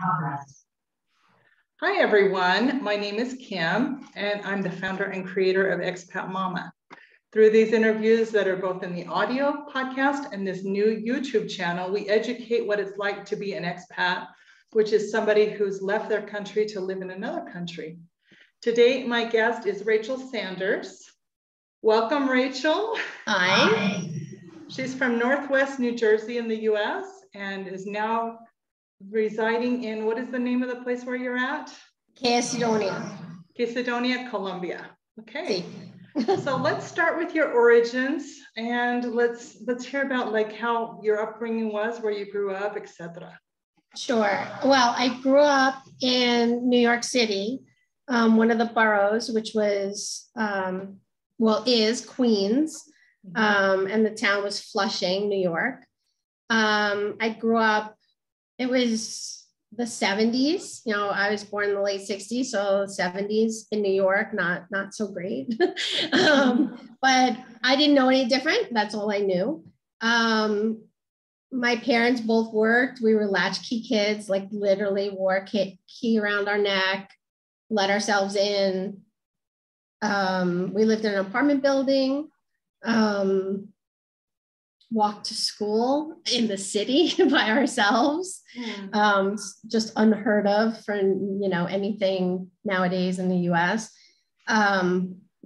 Hi, everyone. My name is Kim, and I'm the founder and creator of Expat Mama. Through these interviews that are both in the audio podcast and this new YouTube channel, we educate what it's like to be an expat, which is somebody who's left their country to live in another country. Today, my guest is Rachel Sanders. Welcome, Rachel. Hi. She's from Northwest New Jersey in the US and is now residing in, what is the name of the place where you're at? Caicedonia. Caicedonia, Colombia. Okay. Sí. So let's start with your origins and let's hear about like how your upbringing was, where you grew up, etc. Sure. Well, I grew up in New York City, one of the boroughs, which was, is Queens, and the town was Flushing, New York. I grew up, it was the 70s, I was born in the late 60s, so 70s in New York, not so great. But I didn't know any different. That's all I knew. My parents both worked. We were latchkey kids, like literally wore a key around our neck, let ourselves in. We lived in an apartment building, walked to school in the city by ourselves, just unheard of for, anything nowadays in the US.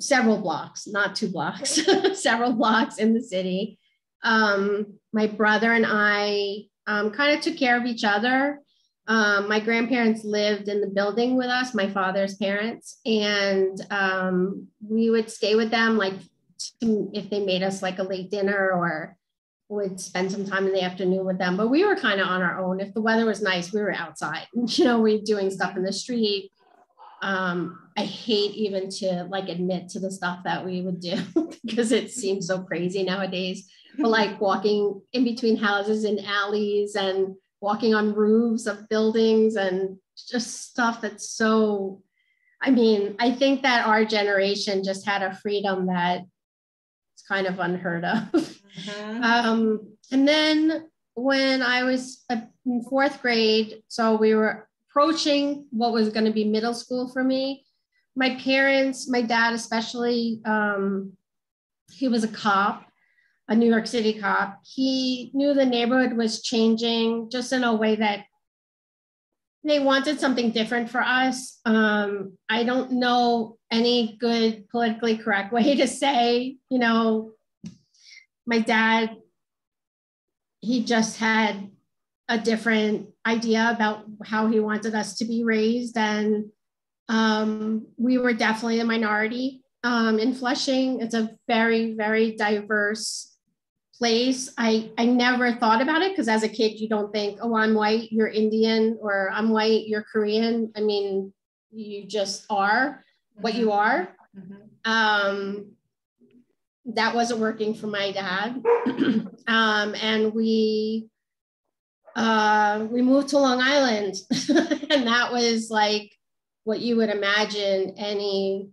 Several blocks, not 2 blocks, several blocks in the city. My brother and I kind of took care of each other. My grandparents lived in the building with us, my father's parents, and we would stay with them, like if they made us like a late dinner, or would spend some time in the afternoon with them. But we were kind of on our own. If the weather was nice, we were outside, we were doing stuff in the street. I hate even to like admit to the stuff that we would do because it seems so crazy nowadays. But like walking in between houses and alleys and walking on roofs of buildings and just stuff that's so, I think that our generation just had a freedom that it's kind of unheard of. And then when I was in 4th grade, so we were approaching what was going to be middle school for me. My parents, my dad especially, he was a cop, a New York City cop. He knew the neighborhood was changing just in a way that they wanted something different for us. I don't know any good politically correct way to say, my dad, he just had a different idea about how he wanted us to be raised. And we were definitely a minority in Flushing. It's a very, very diverse place. I never thought about it because as a kid, you don't think, oh, I'm white, you're Indian, or I'm white, you're Korean. You just are what you are. That wasn't working for my dad. And we moved to Long Island and that was like what you would imagine any,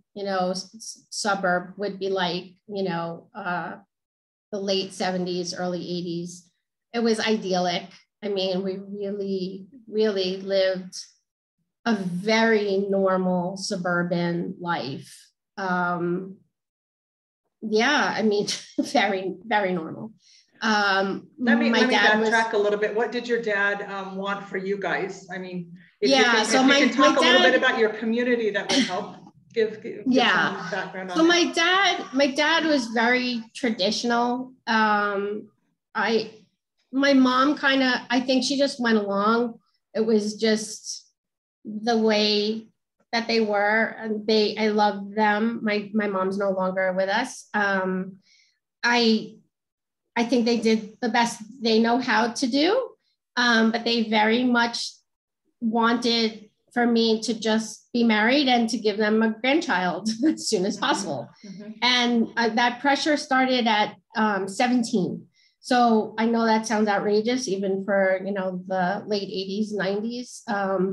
suburb would be like, the late 70s, early 80s. It was idyllic. We really, really lived a very normal suburban life. Very, very normal. Let me backtrack a little bit. What did your dad want for you guys? If you can talk a little bit about your community, that would help. Give some background on that. My dad was very traditional. My mom I think she just went along. It was just the way that they were, and I love them. My mom's no longer with us. I think they did the best they know how to do, but they very much wanted for me to just be married and to give them a grandchild as soon as possible. And that pressure started at 17. So I know that sounds outrageous, even for, the late 80s, 90s,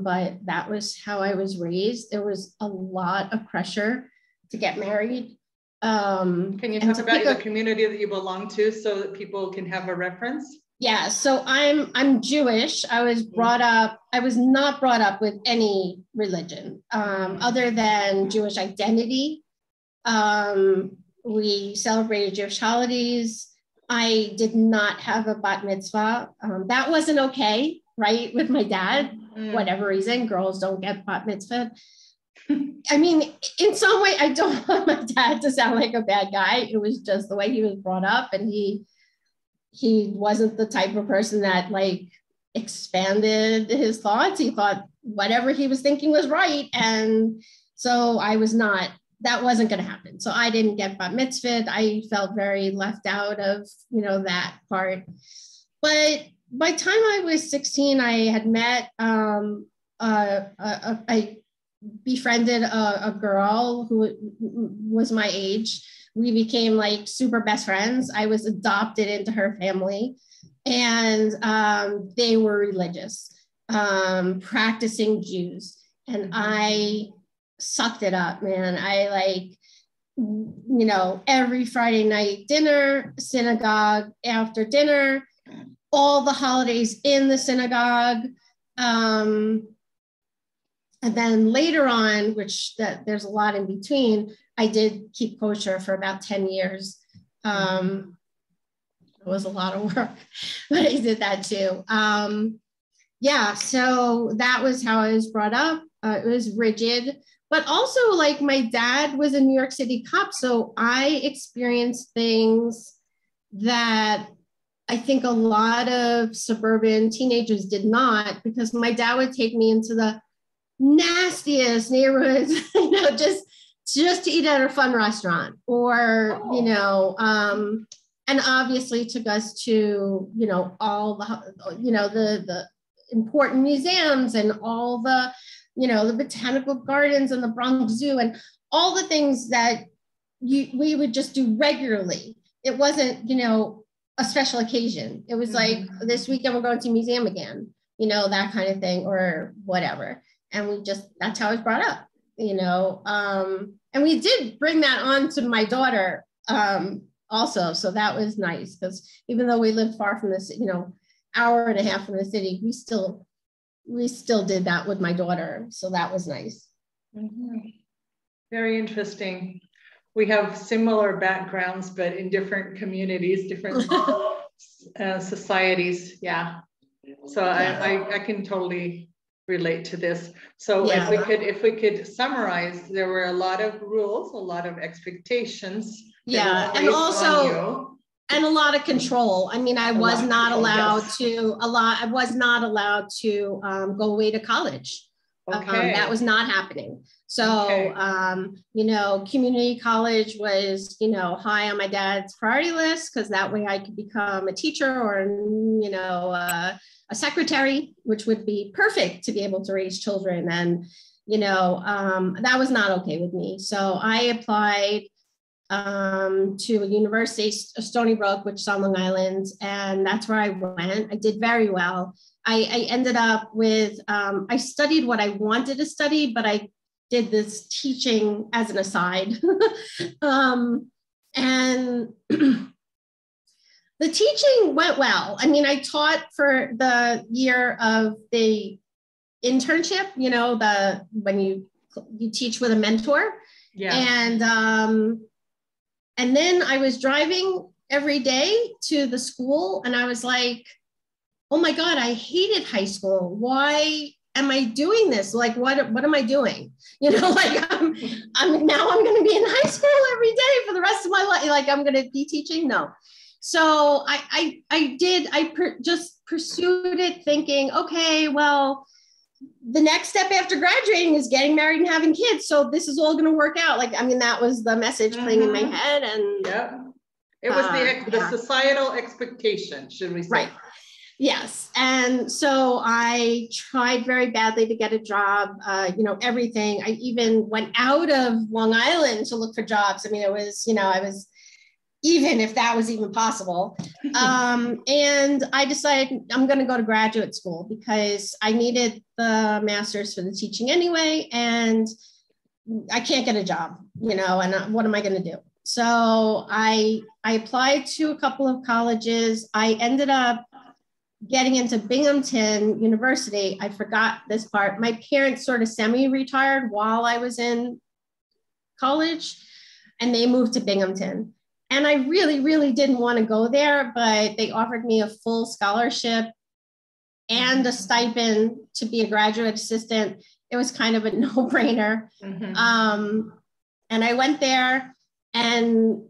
but that was how I was raised. There was a lot of pressure to get married. Can you talk about the community that you belong to so that people can have a reference? Yeah, so I'm Jewish. I was not brought up with any religion other than Jewish identity. We celebrated Jewish holidays. I did not have a bat mitzvah. That wasn't okay, right? With my dad, whatever reason, girls don't get bat mitzvah. I mean, in some way, I don't want my dad to sound like a bad guy. It was just the way he was brought up, and he wasn't the type of person that like expanded his thoughts. He thought whatever he was thinking was right. And so that wasn't going to happen. So I didn't get bat mitzvah. I felt very left out of, that part. But by the time I was 16, I had met, I befriended a girl who was my age. We became like super best friends. I was adopted into her family, and they were religious, practicing Jews. And I sucked it up, man. I every Friday night dinner, synagogue after dinner, all the holidays in the synagogue. And then later on, there's a lot in between, I did keep kosher for about 10 years. It was a lot of work, but I did that too. So that was how I was brought up. It was rigid, but also like my dad was a New York City cop. So I experienced things that I think a lot of suburban teenagers did not, because my dad would take me into the nastiest neighborhoods, just to eat at a fun restaurant, or, and obviously took us to, all the important museums and all the, the botanical gardens and the Bronx Zoo and all the things that we would just do regularly. It wasn't, a special occasion. It was like, this weekend we're going to museum again, that kind of thing, or whatever. And that's how I was brought up, and we did bring that on to my daughter also. So that was nice, because even though we lived far from this, hour and a half from the city, we still did that with my daughter. So that was nice. Very interesting. We have similar backgrounds, but in different communities, different societies. Yeah. So I can totally relate to this. So if we could summarize, there were a lot of rules, a lot of expectations. And also and a lot of control. I mean, I was not allowed to go away to college. That was not happening. So, community college was, high on my dad's priority list, because that way I could become a teacher or, a secretary, which would be perfect to be able to raise children. And, that was not okay with me. So I applied to a university, Stony Brook, which is on Long Island. And that's where I went. I did very well. I ended up with, I studied what I wanted to study, but I did this teaching as an aside. And the teaching went well. I mean, I taught for the year of the internship, when you teach with a mentor. Yeah. And then I was driving every day to the school, and I was like, oh my God, I hated high school. Why am I doing this? Like, what am I doing? I'm going to be in high school every day for the rest of my life. Like, I'm going to be teaching? No. So I just pursued it thinking, okay, well, the next step after graduating is getting married and having kids. So this is all going to work out. That was the message playing in my head. And it was the societal expectation, should we say? Right. Yes. And so I tried very badly to get a job, everything. I even went out of Long Island to look for jobs. I mean, it was, I was, even if that was even possible. And I decided I'm going to go to graduate school because I needed the master's for the teaching anyway. And I can't get a job, and what am I going to do? So I applied to a couple of colleges. I ended up getting into Binghamton University, I forgot this part. My parents sort of semi-retired while I was in college, and they moved to Binghamton. And I really, really didn't want to go there, but they offered me a full scholarship and a stipend to be a graduate assistant. It was kind of a no-brainer. And I went there, and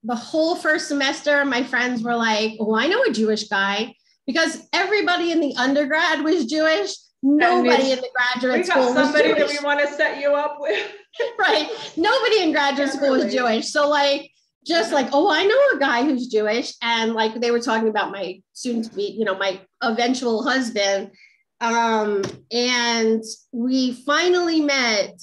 the whole first semester, my friends were like, oh, I know a Jewish guy, because everybody in the undergrad was Jewish. Nobody in the graduate school was Jewish. Somebody that we want to set you up with. Right. Nobody in graduate school was Jewish. So like, just like, oh, I know a guy who's Jewish. And like, they were talking about my soon to be, you know, my eventual husband. And we finally met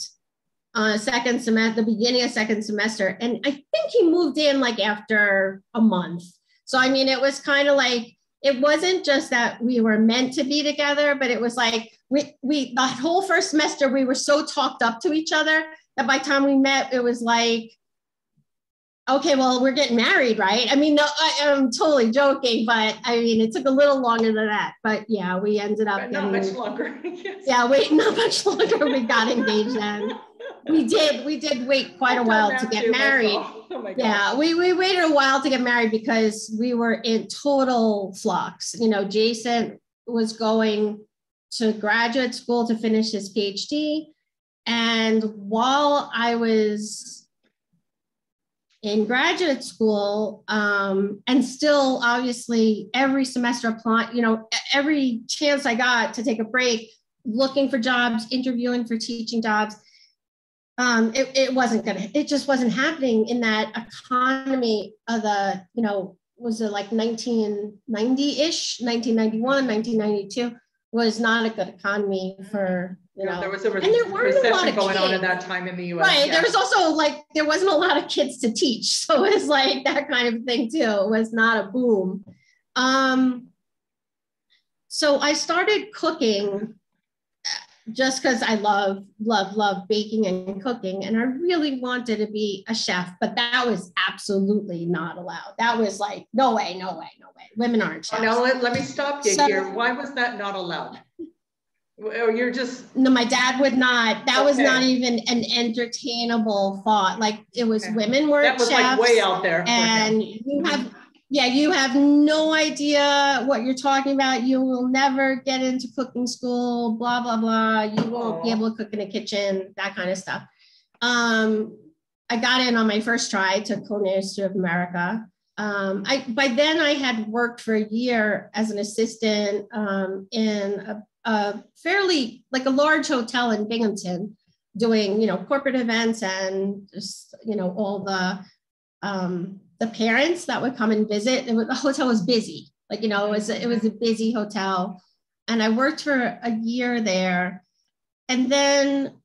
second semester, the beginning of second semester. And I think he moved in like after a month. So, I mean, it was kind of like, it wasn't just that we were meant to be together, but it was like, we the whole first semester, we were so talked up to each other that by the time we met, it was like, okay, well, we're getting married, right? I mean, no, I'm totally joking, but I mean, it took a little longer than that. But yeah, we ended up not much longer. Yes. Yeah, wait, not much longer. We got engaged then. We did wait quite a while to get married. Oh my gosh. Yeah, we waited a while to get married because we were in total flux. You know, Jason was going to graduate school to finish his PhD. And while I was in graduate school, and still obviously every semester applying, you know, every chance I got to take a break, looking for jobs, interviewing for teaching jobs, it just wasn't happening in that economy of the, you know, was it like 1990-ish, 1991, 1992 was not a good economy for, you know, there was a and there weren't a lot of going kids on at that time in the US. Right. Yeah. There was also like, there wasn't a lot of kids to teach. So it was like that kind of thing too. It was not a boom. So I started cooking just because I love baking and cooking. And I really wanted to be a chef, but that was absolutely not allowed. That was like, no way. Women aren't chefs. No, let me stop you here. Why was that not allowed? Or you're just... No, my dad would not. That was not even an entertainable thought. Like it was women weren't chefs. That was like way out there. And you have no idea what you're talking about. You will never get into cooking school, blah, blah, blah. You won't be able to cook in a kitchen, that kind of stuff. I got in on my first try to Culinary Institute of America. By then I had worked for a year as an assistant in a fairly, like a large hotel in Binghamton, doing, you know, corporate events and just, you know, all the parents that would come and visit. The hotel was busy. Like, you know, it was a busy hotel. And I worked for a year there. And then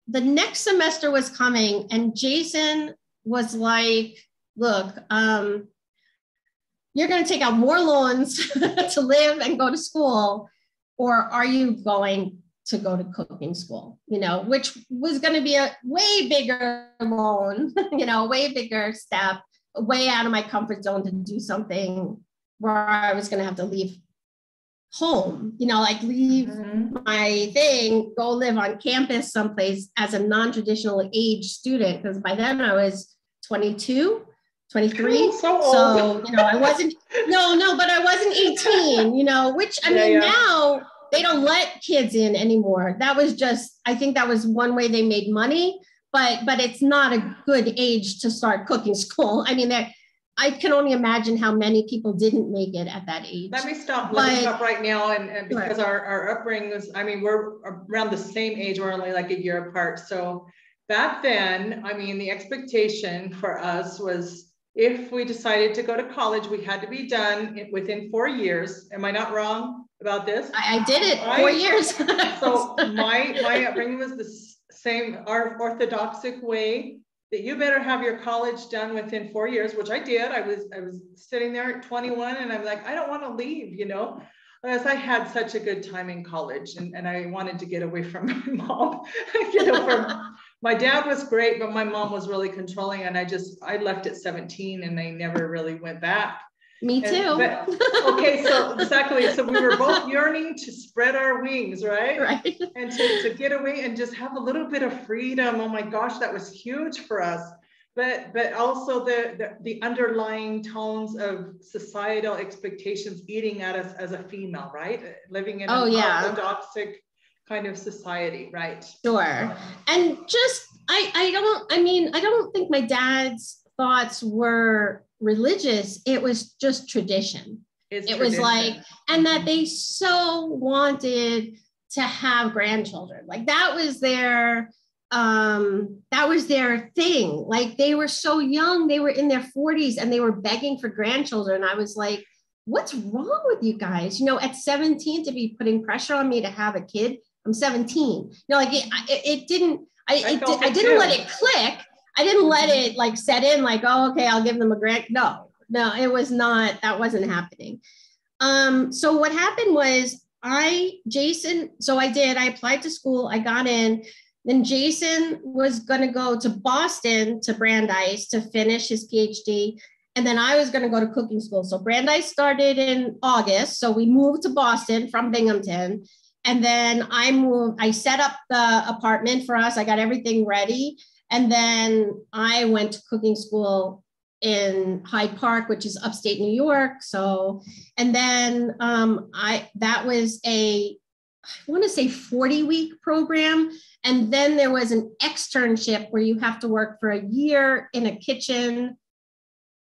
the next semester was coming and Jason was like, look, you're going to take out more loans to live and go to school, or are you going to go to cooking school, you know, which was going to be a way bigger loan, you know, way bigger step, way out of my comfort zone to do something where I was going to have to leave home, you know, like leave my thing, go live on campus someplace as a non-traditional age student. Because by then I was 22, 23. So, you know, I wasn't, but I wasn't 18, you know, which I mean, now they don't let kids in anymore. That was just, I think that was one way they made money, but it's not a good age to start cooking school. I mean, I can only imagine how many people didn't make it at that age. Let me stop right now. And because our upbringing was, I mean, we're around the same age, we're only like a year apart. So back then, I mean, the expectation for us was, if we decided to go to college, we had to be done within 4 years. Am I not wrong about this? I did it 4 years. So my upbringing was the same, our orthodoxic way, that you better have your college done within 4 years, which I did. I was sitting there at 21 and I'm like, I don't want to leave, you know, as I had such a good time in college and I wanted to get away from my mom, you know, my dad was great, but my mom was really controlling, and I left at 17 and I never really went back. Me too. Okay, so exactly. So we were both yearning to spread our wings, right? Right. And to get away and just have a little bit of freedom. Oh my gosh, that was huge for us. But also the underlying tones of societal expectations eating at us as a female, right? Living in an orthodoxic kind of society, right? Sure. And just I don't think my dad's thoughts were religious. It was just tradition. It was like, and that they so wanted to have grandchildren. Like that was their thing. Like they were so young, they were in their 40s and they were begging for grandchildren. I was like, what's wrong with you guys? At 17 to be putting pressure on me to have a kid. I'm 17. Like I didn't let it click. I didn't let it like set in like, oh, okay, I'll give them a grant. No, it was not, that wasn't happening. So what happened was I applied to school, I got in, then Jason was going to go to Boston to Brandeis to finish his PhD. And then I was going to go to cooking school. So Brandeis started in August. So we moved to Boston from Binghamton. And then I set up the apartment for us. I got everything ready. And then I went to cooking school in Hyde Park, which is upstate New York. So, and then that was I want to say 40-week program. And then there was an externship where you have to work for a year in a kitchen.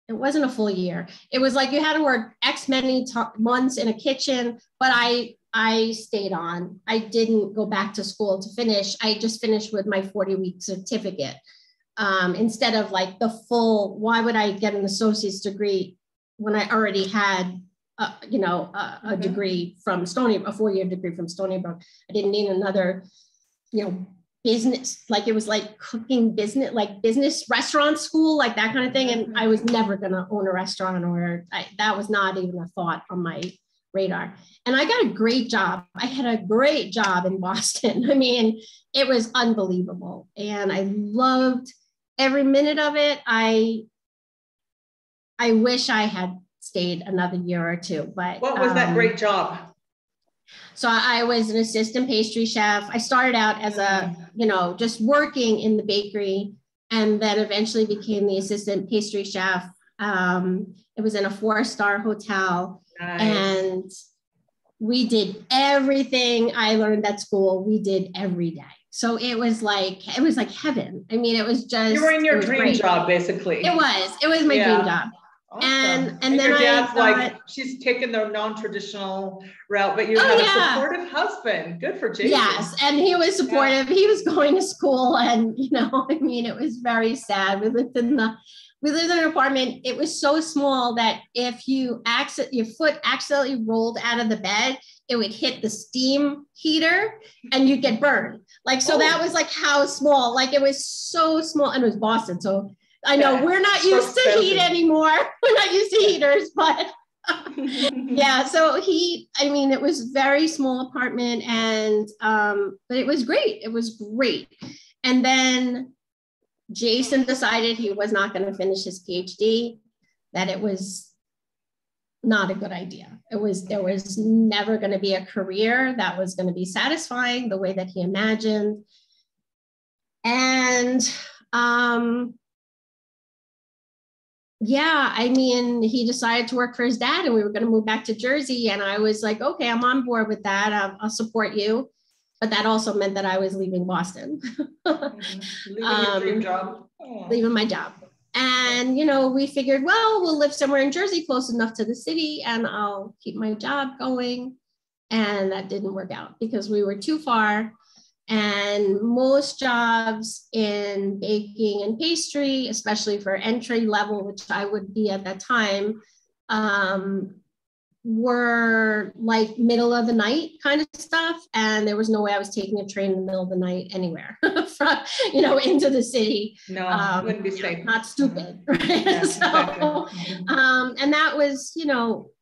It wasn't a full year. It was like you had to work X many months in a kitchen, but I stayed on. I didn't go back to school to finish. I just finished with my 40-week certificate. Instead of like the full, why would I get an associate's degree when I already had, a degree from Stony, a 4-year degree from Stony Brook? I didn't need another, business, like it was like cooking business, like business restaurant school, like that kind of thing. And I was never going to own a restaurant that was not even a thought on my radar. And I got a great job. I had a great job in Boston. I mean, it was unbelievable. And I loved every minute of it. I wish I had stayed another year or two, but what was that great job? So I was an assistant pastry chef. I started out as just working in the bakery, and then eventually became the assistant pastry chef. It was in a 4-star hotel. Nice. And we did everything I learned at school. We did every day. So it was like heaven. I mean, it was just, you were in your dream job, basically. It was my dream job. Awesome. And then your dad's like, she's taken the non-traditional route, but you have a supportive husband. Good for Jason. Yes, and he was supportive. He was going to school, and it was very sad. We lived in an apartment. It was so small that if your foot accidentally rolled out of the bed, it would hit the steam heater and you'd get burned. Like, so that was like how small, like it was so small, and it was Boston. So I know we're not used to heat anymore. We're not used to heaters, but so it was a very small apartment, and, but it was great. It was great. And then Jason decided he was not going to finish his PhD, that it was not a good idea. There was never going to be a career that was going to be satisfying the way that he imagined. And, he decided to work for his dad, and we were going to move back to Jersey. And I was like, okay, I'm on board with that. I'll support you. But that also meant that I was leaving Boston. Leaving your dream job. Leaving my job. And, we figured, well, we'll live somewhere in Jersey close enough to the city, and I'll keep my job going. And that didn't work out because we were too far. And most jobs in baking and pastry, especially for entry level, which I would be at that time, were like middle of the night kind of stuff. And there was no way I was taking a train in the middle of the night anywhere from, into the city. No, wouldn't be safe. Not stupid. Right? Yeah, exactly. And that was,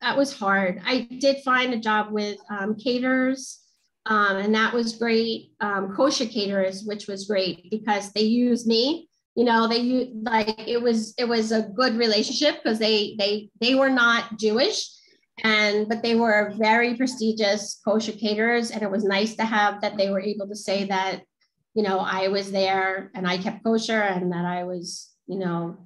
that was hard. I did find a job with caterers. And that was great. Kosher caterers, which was great because they used me. they like, it was a good relationship because they were not Jewish, but they were very prestigious kosher caterers. And it was nice to have that they were able to say that, I was there and I kept kosher and that I was,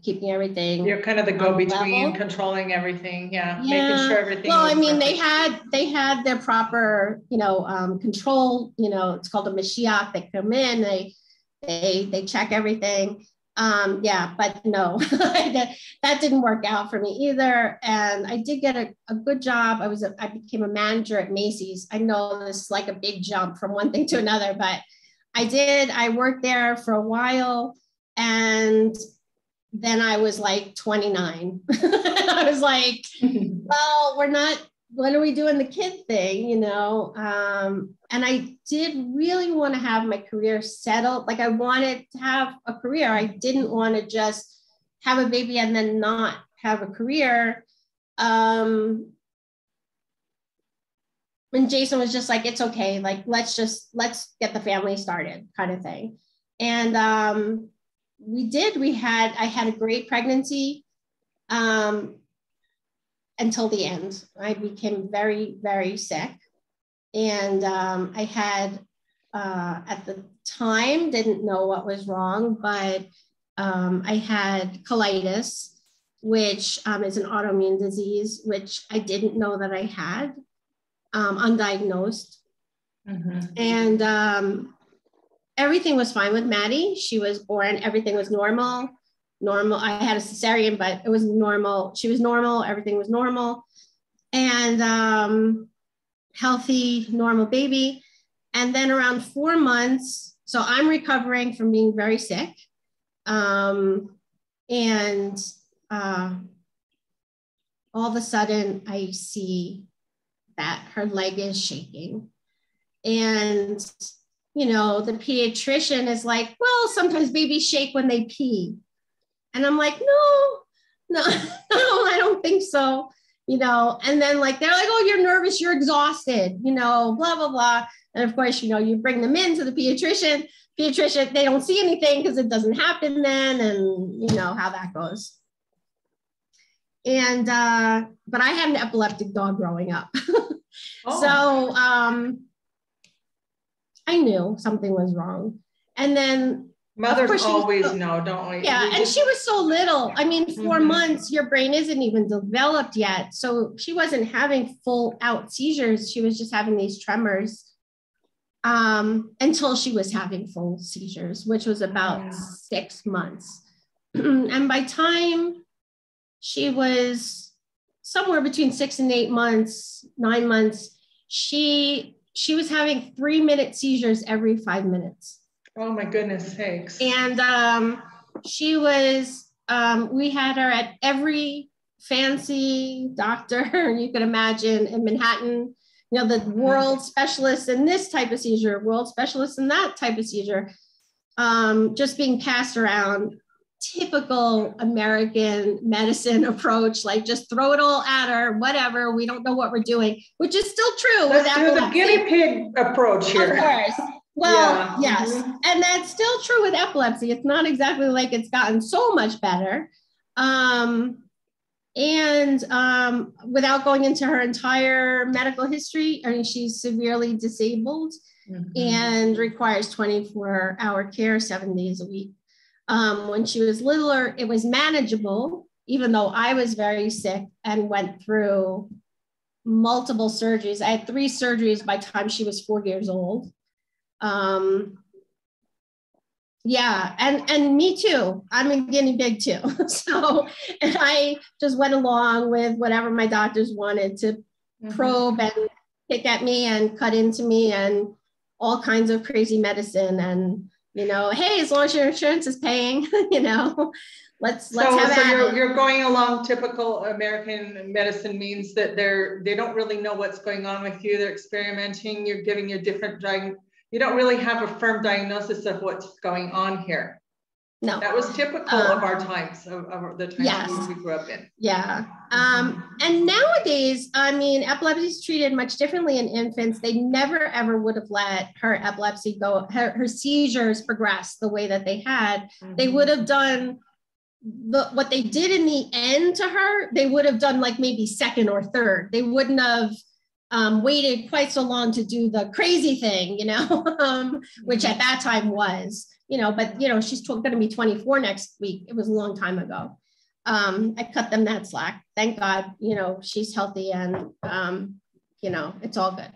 keeping everything. You're kind of the go-between, controlling everything. Yeah. Making sure everything. Well, I mean, perfect. they had their proper, control, it's called a Mashiach. They come in, they check everything. But no, that didn't work out for me either. And I did get a good job. I became a manager at Macy's. I know this is like a big jump from one thing to another, but I worked there for a while, and then I was like 29. I was like, well, what are we doing the kid thing, and I did really want to have my career settled. Like, I wanted to have a career. I didn't want to just have a baby and then not have a career. And Jason was just like, it's okay. Like, let's get the family started, kind of thing. And I had a great pregnancy until the end. I became very, very sick. And I had, at the time, didn't know what was wrong, but I had colitis, which is an autoimmune disease, which I didn't know that I had, undiagnosed. Mm-hmm. And everything was fine with Maddie. She was born, everything was normal. I had a cesarean, but it was normal. She was normal, everything was normal. And healthy, normal baby. And then around 4 months, so I'm recovering from being very sick. And all of a sudden I see that her leg is shaking. And, the pediatrician is like, well, sometimes babies shake when they pee. And I'm like, no, I don't think so. And then like, they're like, oh, you're nervous, you're exhausted, blah, blah, blah. And of course, you bring them in to the pediatrician, they don't see anything because it doesn't happen then. And you know how that goes. And, but I had an epileptic dog growing up. Oh. So I knew something was wrong. And then mothers always know, don't we? Yeah, and she was so little. I mean, 4 months, your brain isn't even developed yet. So she wasn't having full out seizures. She was just having these tremors until she was having full seizures, which was about 6 months. And by time she was somewhere between 6 and 8 months, 9 months, she was having 3-minute seizures every 5 minutes. Oh my goodness sakes. And she was, we had her at every fancy doctor you could imagine in Manhattan, the world specialist in this type of seizure, world specialist in that type of seizure, just being passed around. Typical American medicine approach, like just throw it all at her, whatever, we don't know what we're doing, which is still true. Let's do the guinea pig approach here. Of course. Well, yeah. Yes. And that's still true with epilepsy. It's not exactly like it's gotten so much better. Without going into her entire medical history, I mean, she's severely disabled and requires 24-hour care 7 days a week. When she was littler, it was manageable, even though I was very sick and went through multiple surgeries. I had 3 surgeries by the time she was 4 years old. Yeah, and me too. I'm a guinea pig too. So, and I just went along with whatever my doctors wanted to probe and pick at me and cut into me and all kinds of crazy medicine. And, hey, as long as your insurance is paying, let's have so you're going along. Typical American medicine means that they don't really know what's going on with you. They're experimenting. You're giving you different you don't really have a firm diagnosis of what's going on here. No. That was typical of our times, of the times yes. we grew up in. Yeah. And nowadays, I mean, epilepsy is treated much differently in infants. They never, ever would have let her epilepsy go, her seizures progress the way that they had. They would have done what they did in the end to her, they would have done like maybe second or third. They wouldn't have waited quite so long to do the crazy thing, you know, which at that time was, you know, but, you know, she's going to be 24 next week. It was a long time ago. I cut them that slack. Thank God, you know, she's healthy and, you know, it's all good.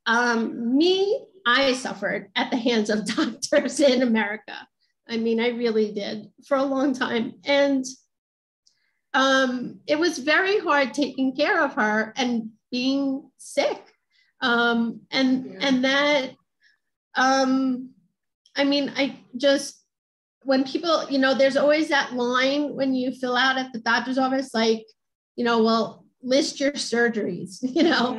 I suffered at the hands of doctors in America. I mean, I really did for a long time. And it was very hard taking care of her and being sick. And that, I mean, I just, when people, you know, there's always that line when you fill out at the doctor's office, like, you know, well, list your surgeries, you know,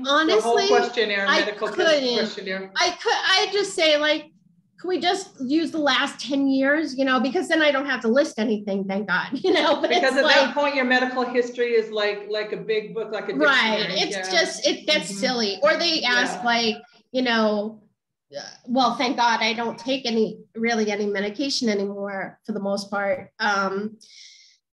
honestly, the whole questionnaire, medical questionnaire. I just say like, can we just use the last 10 years, you know, because then I don't have to list anything, thank God, you know. But because at that point, your medical history is like a big book, like a dictionary. Right. It's just, it gets silly. Or they ask like, you know, well, thank God I don't take any medication anymore for the most part.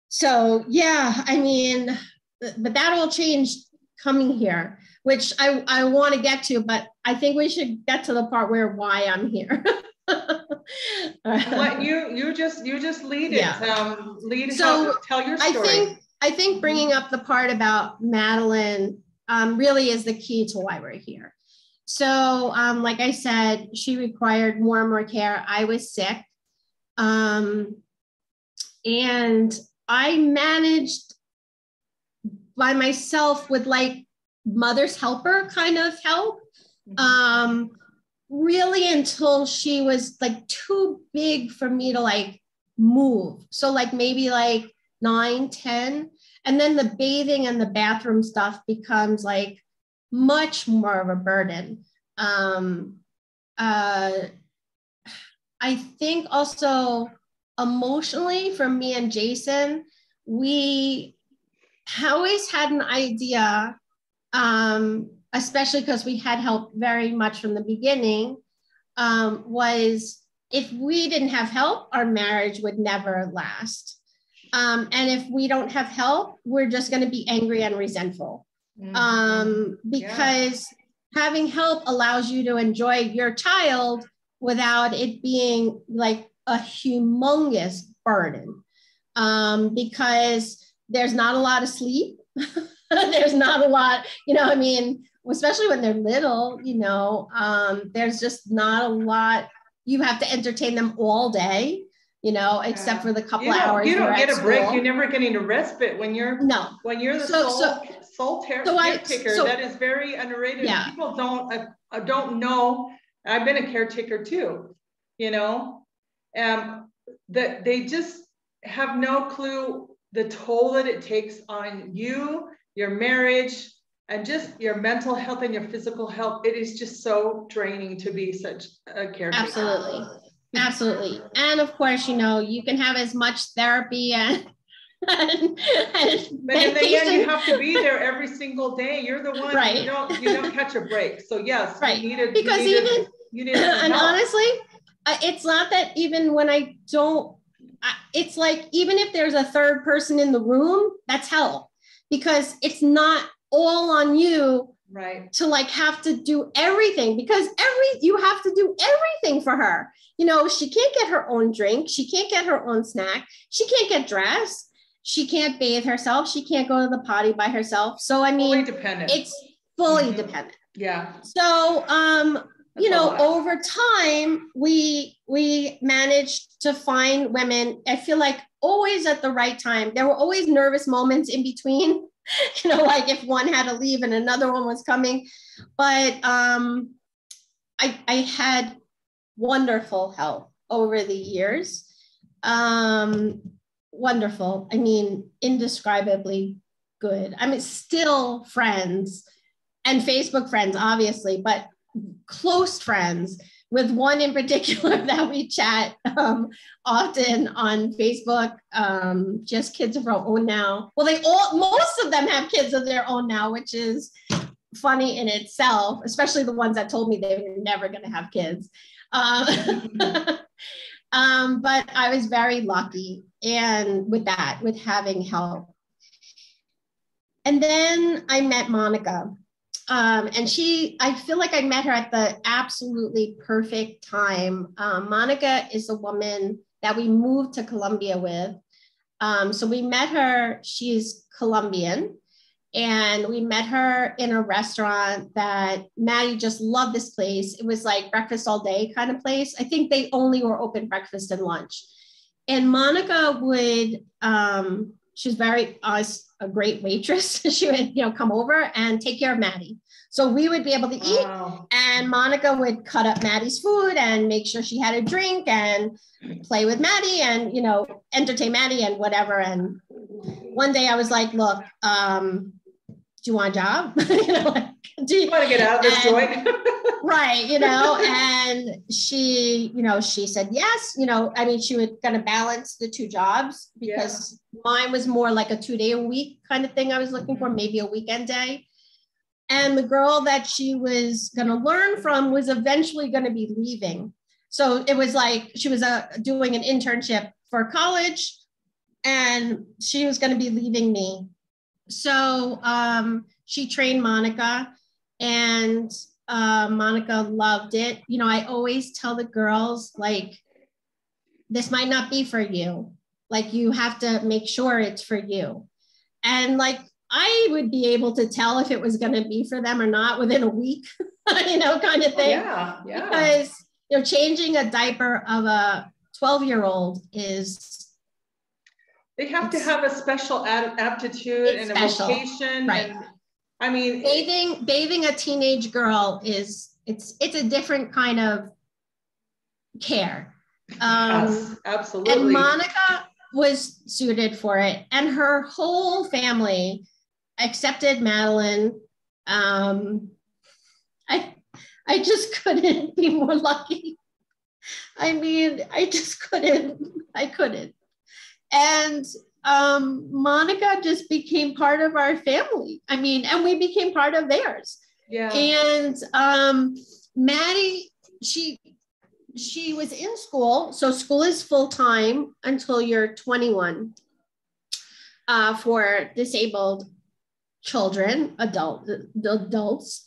So yeah, I mean, but that all changed coming here, which I want to get to, but I think we should get to the part where why I'm here. What you just lead it. Yeah. So tell your story. I think bringing up the part about Madeline really is the key to why we're here. So like I said, she required more and more care. I was sick. And I managed by myself with like mother's helper kind of help. Really until she was like too big for me to like move. So like maybe like 9, 10. And then the bathing and the bathroom stuff becomes like much more of a burden. I think also emotionally for me and Jason, we always had an idea, especially because we had help very much from the beginning, was if we didn't have help, our marriage would never last. And if we don't have help, we're just going to be angry and resentful. Because having help allows you to enjoy your child without it being like a humongous burden. Because there's not a lot of sleep. There's not a lot, you know, I mean, especially when they're little, you know, there's just not a lot. You have to entertain them all day, you know, except for the couple hours. You don't get a break. You're never getting a respite when you're the sole caretaker. That is very underrated. Yeah. People don't know. I've been a caretaker too, you know, that they just have no clue the toll that it takes on you, your marriage, and just your mental health and your physical health. It is just so draining to be such a caretaker. Absolutely. And of course, you know, you can have as much therapy and but in the end, you have to be there every single day. You're the one, right. you don't catch a break. So yes, right. you needed and help. Honestly, it's not that even when I don't, it's like, even if there's a third person in the room, that's help, because it's not all on you, right, to like have to do everything, because you have to do everything for her. You know, she can't get her own drink. She can't get her own snack. She can't get dressed. She can't bathe herself. She can't go to the potty by herself. So, I mean, it's fully dependent. Yeah. So, you know, over time, we managed to find women, I feel like always at the right time. There were always nervous moments in between, you know, like if one had to leave and another one was coming. But I had wonderful help over the years. Wonderful. I mean, indescribably good. I mean, still friends and Facebook friends, obviously, but close friends with one in particular that we chat often on Facebook, just kids of our own now. Well, most of them have kids of their own now, which is funny in itself, especially the ones that told me they were never going to have kids. But I was very lucky and with having help. And then I met Monica. And I feel like I met her at the absolutely perfect time. Monica is a woman that we moved to Colombia with. So we met her, she's Colombian, and we met her in a restaurant that Maddie just loved this place. It was like breakfast all day kind of place. I think they only were open breakfast and lunch. And Monica would, she was a great waitress. She would, come over and take care of Maddie. So we would be able to eat, and Monica would cut up Maddie's food and make sure she had a drink and play with Maddie and, entertain Maddie and whatever. And one day I was like, look, do you want a job? Do you want to get out of this joint? Right. And she said, yes, she was going to balance the two jobs because mine was more like a 2-day-a-week kind of thing I was looking for, maybe a weekend day. And the girl that she was going to learn from was eventually going to be leaving. So it was like she was doing an internship for college and she was going to be leaving me. So she trained Monica and Monica loved it. I always tell the girls, like, this might not be for you. Like, you have to make sure it's for you. And like, I would be able to tell if it was going to be for them or not within a week, kind of thing. Yeah. Because, changing a diaper of a 12-year-old is... They have to have a special aptitude and a vocation. Right. And bathing a teenage girl it's a different kind of care. Yes, absolutely. And Monica was suited for it, and her whole family accepted Madeline. I just couldn't be more lucky. I just couldn't. I couldn't. And Monica just became part of our family. And we became part of theirs. Yeah. And Maddie, she was in school. So school is full-time until you're 21 for disabled children, adults.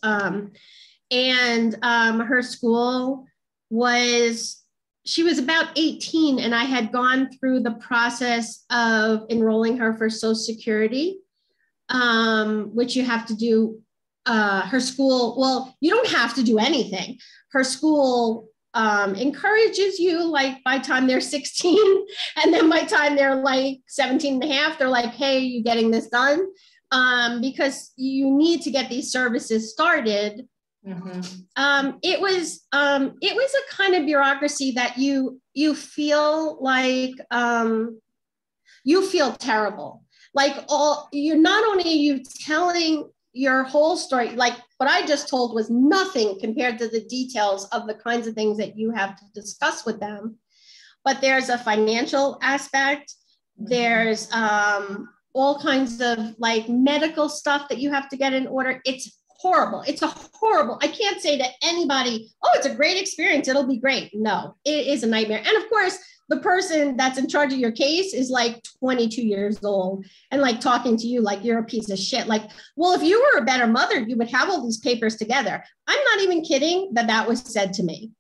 And her school she was about 18, and I had gone through the process of enrolling her for Social Security, which you have to do. Her school, well, you don't have to do anything. Her school encourages you, like, by the time they're 16, and then by the time they're like 17 and a half, they're like, hey, you getting this done? Because you need to get these services started. Mm-hmm. It was a kind of bureaucracy that you feel like you feel terrible. Like, not only are you telling your whole story, like what I just told was nothing compared to the details of the kinds of things that you have to discuss with them, but there's a financial aspect. There's all kinds of like medical stuff that you have to get in order. It's horrible. I can't say to anybody, oh, it's a great experience, it'll be great. No, it is a nightmare. And of course, the person that's in charge of your case is like 22 years old and like talking to you like you're a piece of shit. Like, well, if you were a better mother, you would have all these papers together. I'm not even kidding that was said to me.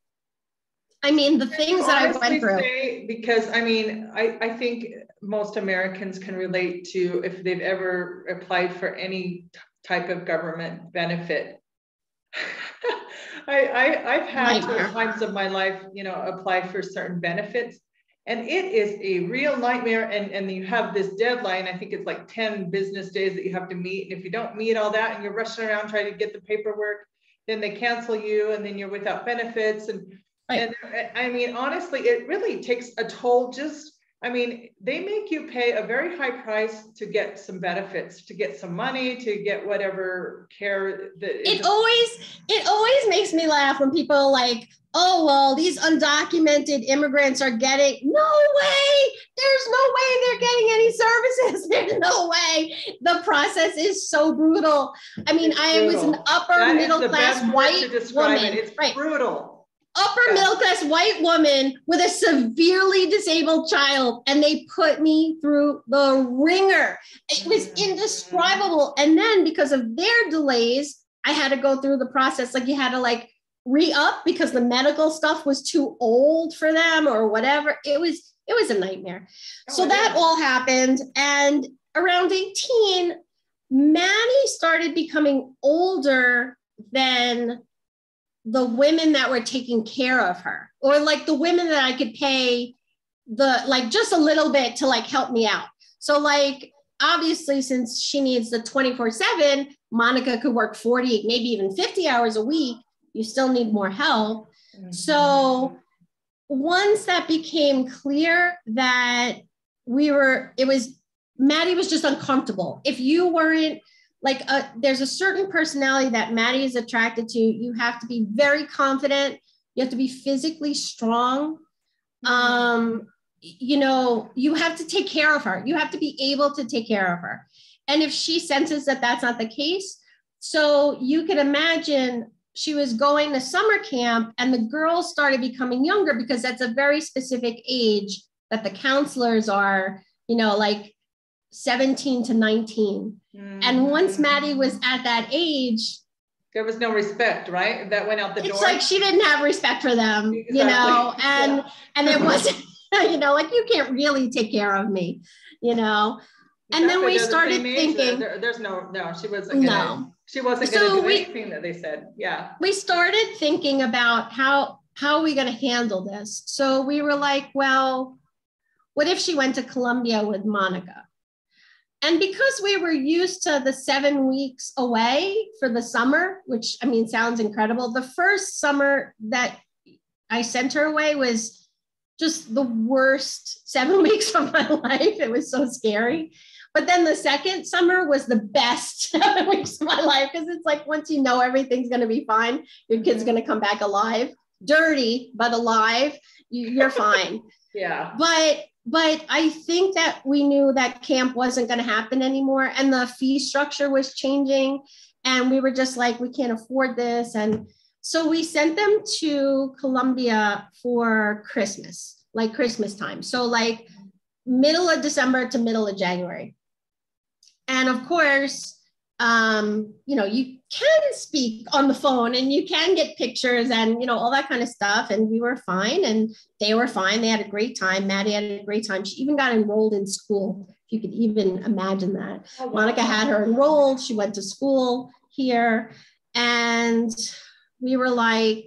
The things that I went through. Because I think most Americans can relate to if they've ever applied for any type of government benefit. I've had times of my life, apply for certain benefits, and it is a real nightmare. And you have this deadline. I think it's like 10 business days that you have to meet. And if you don't meet all that and you're rushing around trying to get the paperwork, then they cancel you and then you're without benefits. And honestly, it really takes a toll. They make you pay a very high price to get some benefits, to get some money, to get whatever care that it always makes me laugh when people like oh, well, these undocumented immigrants are getting, no way, there's no way they're getting any services. There's no way. The process is so brutal. I mean, I was an upper middle class white woman. It's right. Brutal. Upper middle class white woman with a severely disabled child, and they put me through the ringer. It was indescribable. And then because of their delays, I had to go through the process. Like you had to like re-up because the medical stuff was too old for them or whatever. It was a nightmare. So that all happened. And around 18, Maddie started becoming older than the women that were taking care of her, or like the women that I could pay like just a little bit to like help me out. So like, obviously, since she needs the 24/7, Monica could work 40, maybe even 50 hours a week. You still need more help. Mm-hmm. So once that became clear that Maddie was just uncomfortable. If you weren't like, there's a certain personality that Maddie is attracted to. You have to be very confident. You have to be physically strong. You know, you have to take care of her. You have to be able to take care of her. And if she senses that that's not the case, so you can imagine she was going to summer camp and the girls started becoming younger because that's a very specific age that the counselors are, you know, like 17 to 19. Mm-hmm. And once Maddie was at that age, there was no respect, right? That went out the door. It's like she didn't have respect for them, exactly. You know, and it wasn't, you know, like you can't really take care of me, you know. Exactly. And then we started thinking, she wasn't going to do anything that they said. Yeah. We started thinking about how are we going to handle this? So we were like, well, what if she went to Colombia with Monica? And because we were used to the 7 weeks away for the summer, which I mean, sounds incredible. The first summer that I sent her away was just the worst 7 weeks of my life. It was so scary. But then the second summer was the best 7 weeks of my life, because it's like, once you know everything's going to be fine, your kid's going to come back alive, dirty, but alive, you're fine. Yeah. But I think that we knew that camp wasn't going to happen anymore. And the fee structure was changing. And we were just like, we can't afford this. And so we sent them to Colombia for Christmas, like Christmas time. So like middle of December to middle of January. And of course, you know, you can speak on the phone and you can get pictures and, you know, all that kind of stuff. And we were fine and they were fine. They had a great time. Maddie had a great time. She even got enrolled in school, if you could even imagine that. Oh, wow. Monica had her enrolled. She went to school here. And we were like,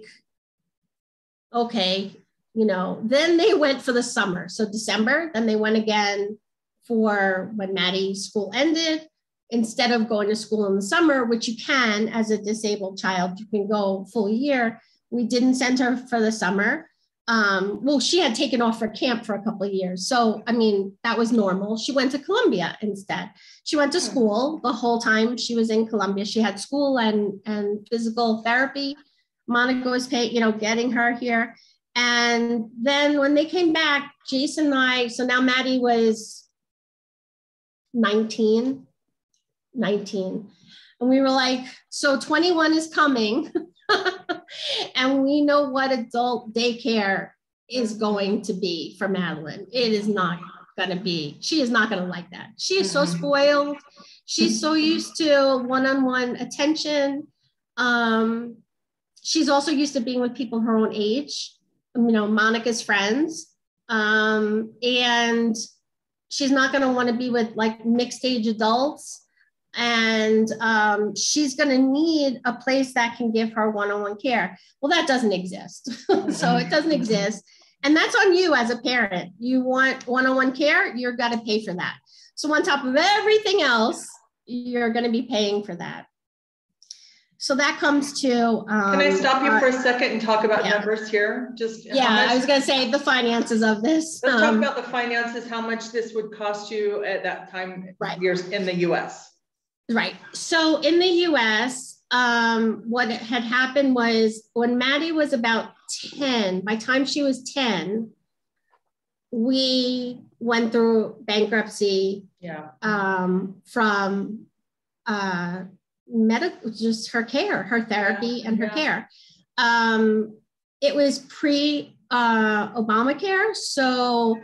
okay, you know, then they went for the summer. So December, then they went again for when Maddie's school ended. Instead of going to school in the summer, which you can as a disabled child, you can go full year. We didn't send her for the summer. Well, she had taken off for camp for a couple of years. So, I mean, that was normal. She went to Colombia instead. She went to school the whole time she was in Colombia. She had school and physical therapy. Monica was getting her here. And then when they came back, Jason and I, so now Maddie was 19. And we were like, so 21 is coming and we know what adult daycare is going to be for Madeline. It is not going to be, she is not going to like that. She is so spoiled. She's so used to one-on-one attention. She's also used to being with people her own age, you know, Monica's friends. And she's not going to want to be with like mixed age adults. And she's going to need a place that can give her one-on-one care. Well, that doesn't exist. So it doesn't exist. And that's on you as a parent. You want one-on-one care, you're got to pay for that. So on top of everything else, you're going to be paying for that. So that comes to... Can I stop you for a second and talk about numbers here? I was going to say the finances of this. Let's talk about the finances, how much this would cost you at that time, years in the US. Right. So in the US, what had happened was when Maddie was about 10, by the time she was 10, we went through bankruptcy from medical, just her care, her therapy and her care. It was pre-Obamacare. So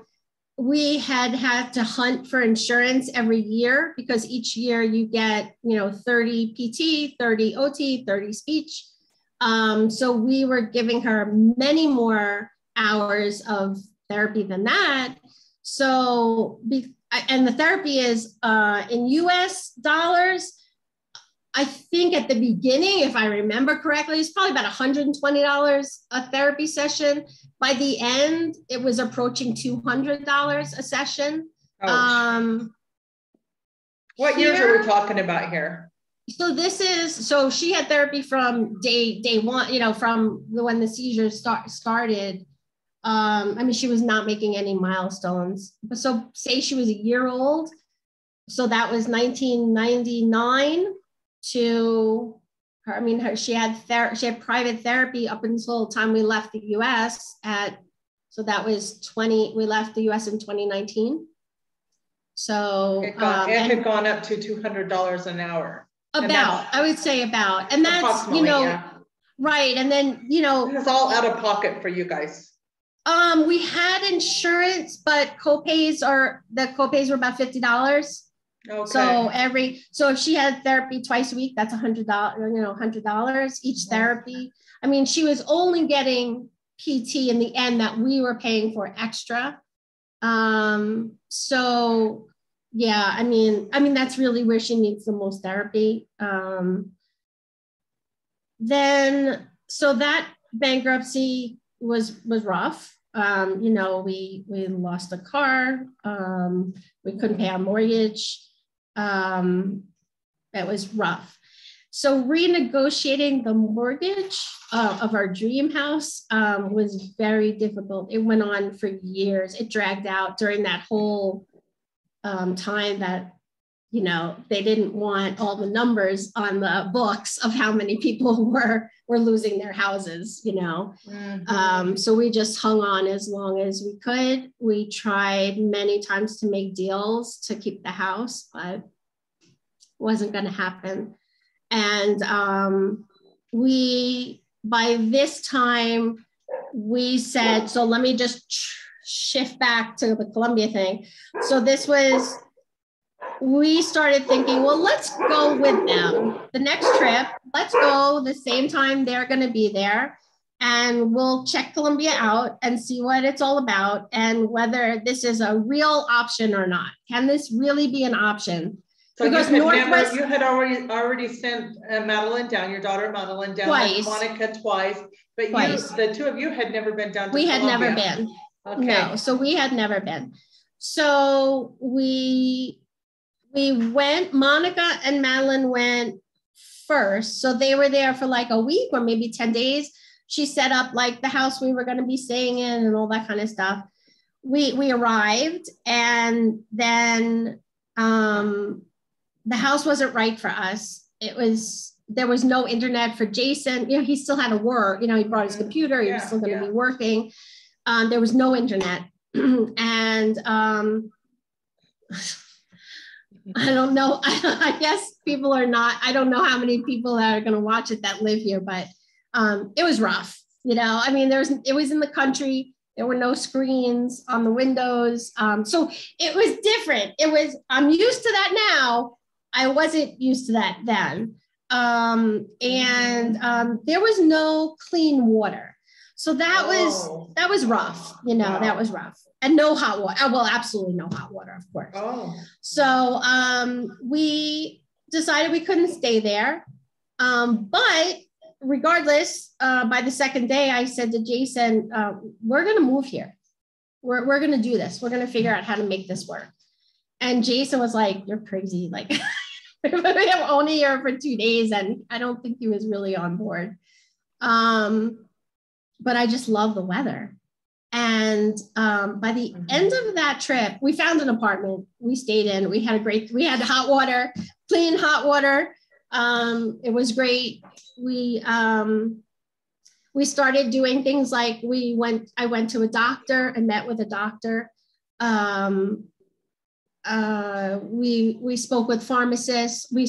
we had to hunt for insurance every year because each year you get, 30 PT, 30 OT, 30 speech. So we were giving her many more hours of therapy than that. So, and the therapy is in US dollars. I think at the beginning, if I remember correctly, it's probably about $120 a therapy session. By the end, it was approaching $200 a session. What years are we talking about here? So she had therapy from day one, from when the seizures started. She was not making any milestones. So say she was a year old. So that was 1999 to her. She had private therapy up until the time we left the US so that was we left the US in 2019. So it had gone up to $200 an hour. I would say about, and that's, right. And then, it's all out of pocket for you guys. We had insurance, but copays were about $50. Okay. So if she had therapy twice a week, that's $100, $100 each therapy. She was only getting PT in the end that we were paying for extra. So yeah, that's really where she needs the most therapy. So that bankruptcy was rough. We lost a car. We couldn't pay our mortgage. It was rough. So renegotiating the mortgage of our dream house was very difficult. It went on for years. It dragged out during that whole time that, they didn't want all the numbers on the books of how many people were losing their houses, So we just hung on as long as we could. We tried many times to make deals to keep the house, but it wasn't going to happen. And by this time, we said, so let me just shift back to the Colombia thing. So we started thinking, well, let's go with them. The next trip, let's go the same time they're going to be there. And we'll check Colombia out and see what it's all about and whether this is a real option or not. Can this really be an option? So because you had already sent Madeline down, your daughter Madeline down, twice. Monica twice, but twice. The two of you had never been down to We Colombia. had never been. Okay. No, so we had never been. So we went, Monica and Madeline went first. So they were there for like a week or maybe 10 days. She set up like the house we were going to be staying in and all that kind of stuff. We arrived, and then the house wasn't right for us. There was no internet for Jason. He still had to work. He brought his computer. He was still going to be working. There was no internet. And I don't know. I guess people are not, I don't know how many people that are going to watch it that live here, but it was rough. It was in the country. There were no screens on the windows. So it was different. I'm used to that now. I wasn't used to that then. There was no clean water. So that was rough. Wow. That was rough. And no hot water. Well, absolutely no hot water, of course. Oh. So we decided we couldn't stay there. But regardless, by the second day, I said to Jason, we're going to move here. We're going to do this. We're going to figure out how to make this work. And Jason was like, you're crazy. Like, we have only here for 2 days. And I don't think he was really on board. But I just love the weather. And by the end of that trip, we found an apartment we stayed in. We had hot water, clean hot water. It was great. We started doing things like I went to a doctor and met with a doctor. We spoke with pharmacists. We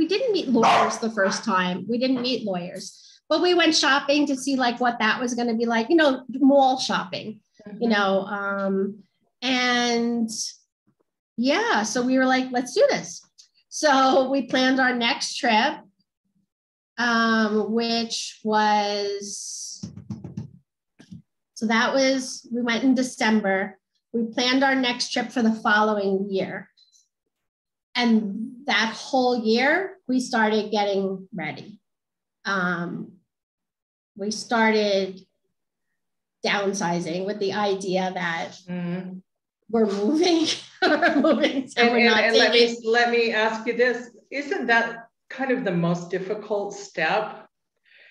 didn't meet lawyers the first time. We didn't meet lawyers, but we went shopping to see like what that was going to be like, mall shopping, and yeah, so we were like, let's do this. So we planned our next trip, which was, we went in December. We planned our next trip for the following year. And that whole year, we started getting ready. We started downsizing with the idea that we're moving. We're moving. So let me ask you this. Isn't that kind of the most difficult step?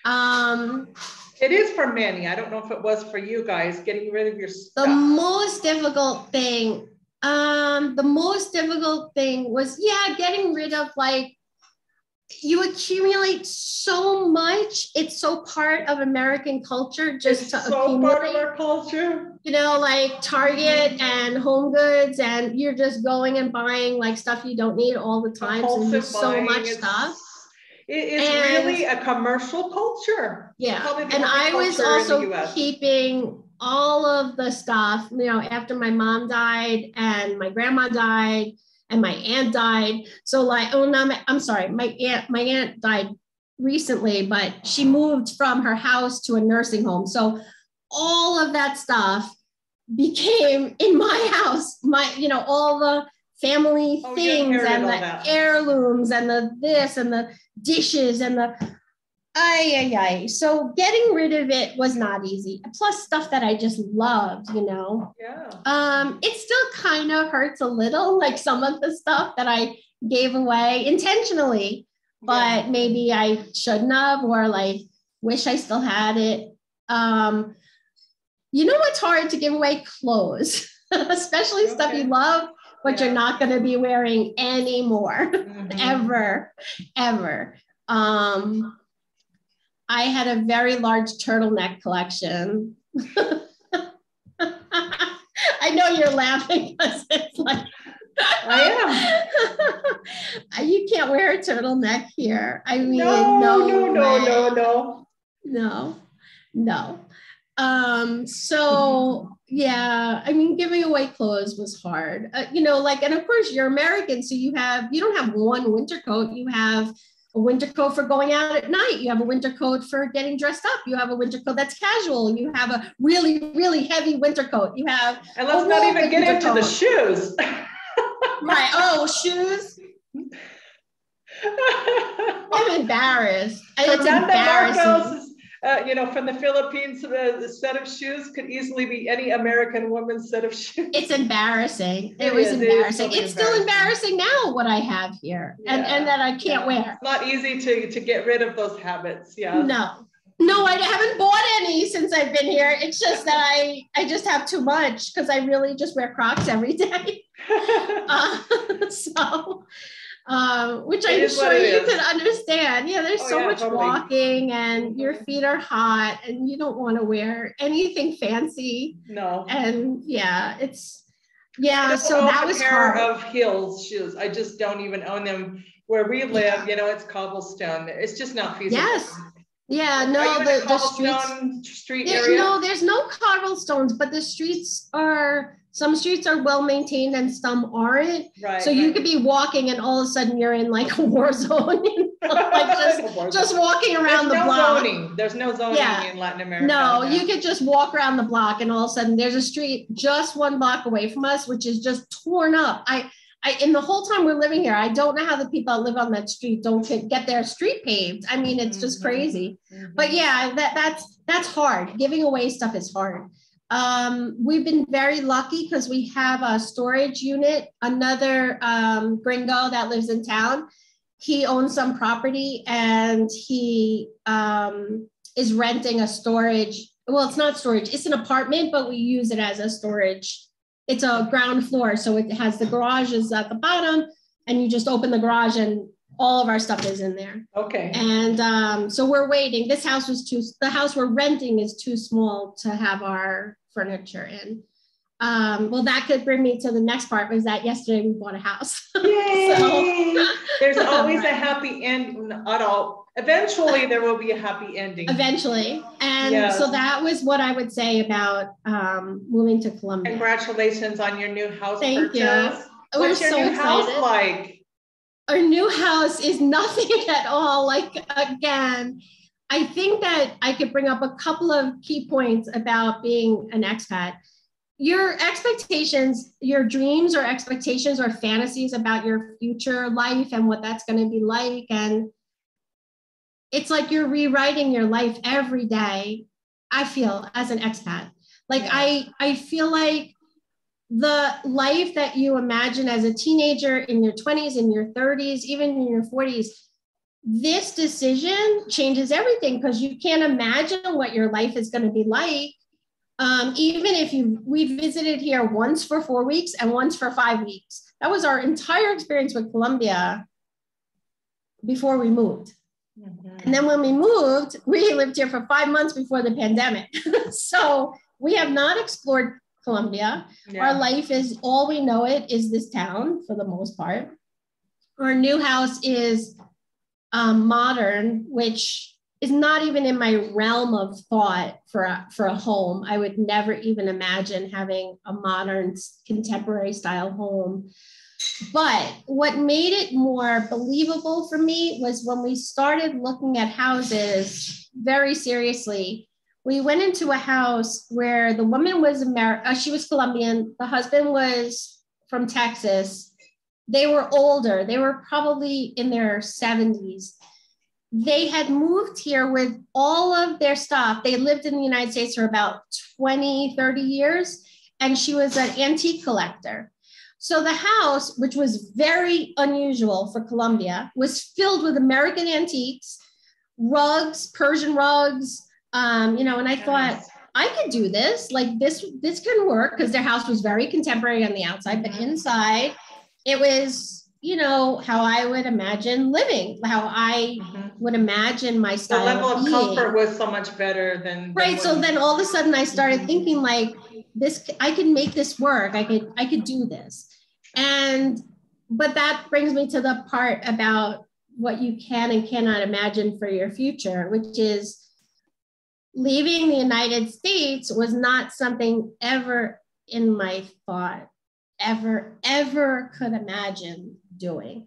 It is for many. I don't know if it was for you guys, getting rid of your stuff. The most difficult thing was, getting rid of, like, you accumulate so much. It's so part of American culture just to accumulate. Part of our culture. Like Target and Home Goods, and you're just going and buying like stuff you don't need all the time. So there's so much stuff. It's really a commercial culture. Yeah. And I was also keeping all of the stuff, after my mom died and my grandma died and my aunt died. So like, I'm sorry, my aunt died recently, but she moved from her house to a nursing home. So all of that stuff became in my house, all the family things and the heirlooms and the this and the dishes and the so getting rid of it was not easy. Plus stuff that I just loved, it still kind of hurts a little, like some of the stuff that I gave away intentionally, but maybe I shouldn't have, or like wish I still had it. What's hard to give away? Clothes, especially stuff you love, but you're not going to be wearing anymore, ever. I had a very large turtleneck collection. I know you're laughing because it's like, I am. You can't wear a turtleneck here. I mean, no. So yeah, I mean, giving away clothes was hard, and of course you're American. So you don't have one winter coat. You have a winter coat for going out at night. You have a winter coat for getting dressed up. You have a winter coat that's casual. You have a really, really heavy winter coat. You have, and let's not even get into the shoes. Right. Oh, shoes. I'm embarrassed. It's embarrassing. From the Philippines, the set of shoes could easily be any American woman's set of shoes. It's embarrassing. It was embarrassing. It's still embarrassing now what I have here and that I can't wear. It's not easy to get rid of those habits. Yeah. No, I haven't bought any since I've been here. It's just that I just have too much because I really just wear Crocs every day. Which I'm sure you could understand. Yeah, there's so much walking and your feet are hot and you don't want to wear anything fancy. No. And so that was hard. Of heels shoes. I just don't even own them where we live. It's cobblestone. It's just not feasible. Yes. Yeah, no, the street area? No, there's no cobblestones, but the some streets are well maintained and some aren't. Right. So you could be walking and all of a sudden you're in like a war zone, just walking around the block. There's no zoning in Latin America. No, you could just walk around the block and all of a sudden there's a street just 1 block away from us, which is just torn up. In the whole time we're living here, I don't know how the people that live on that street don't get their street paved. I mean, it's just crazy. But yeah, that's hard. Giving away stuff is hard. We've been very lucky because we have a storage unit. Another gringo that lives in town, he owns some property and he is renting a storage. Well, it's not storage, it's an apartment, but we use it as a storage. It's a ground floor, so it has the garages at the bottom, and you just open the garage and all of our stuff is in there. Okay. And so we're waiting. The house we're renting is too small to have our furniture in. Well, that could bring me to the next part, was that yesterday we bought a house. Yay! There's always a happy end. Not all. Eventually, there will be a happy ending. Eventually. And so that was what I would say about moving to Colombia. Congratulations on your new house Thank purchase. you. What's your new house like? Our new house is nothing at all. Like, again, I think that I could bring up a couple of key points about being an expat. Your expectations, your dreams or expectations or fantasies about your future life and what that's going to be like. And it's like you're rewriting your life every day, I feel, as an expat. Like, I feel like the life that you imagine as a teenager in your 20s, in your 30s, even in your 40s, this decision changes everything, because you can't imagine what your life is going to be like. Even if we visited here once for 4 weeks and once for 5 weeks. That was our entire experience with Colombia before we moved. Mm-hmm. And then when we moved, we lived here for 5 months before the pandemic. So we have not explored Colombia. Yeah. Our life is, all we know it is this town for the most part. Our new house is modern, which is not even in my realm of thought for a home. I would never even imagine having a modern contemporary style home. But what made it more believable for me was when we started looking at houses very seriously. We went into a house where the woman was she was Colombian. The husband was from Texas. They were older. They were probably in their 70s. They had moved here with all of their stuff. They lived in the United States for about 20, 30 years, and she was an antique collector. So the house, which was very unusual for Colombia, was filled with American antiques, rugs, Persian rugs, and I thought, I could do this. Like, this can work, because their house was very contemporary on the outside, but inside it was, how I would imagine living, how I would imagine my style. The level of comfort was so much better than right. So then all of a sudden I started thinking, like, this, I can make this work. I could do this. But that brings me to the part about what you can and cannot imagine for your future, which is leaving the United States was not something ever in my thought, ever could imagine doing.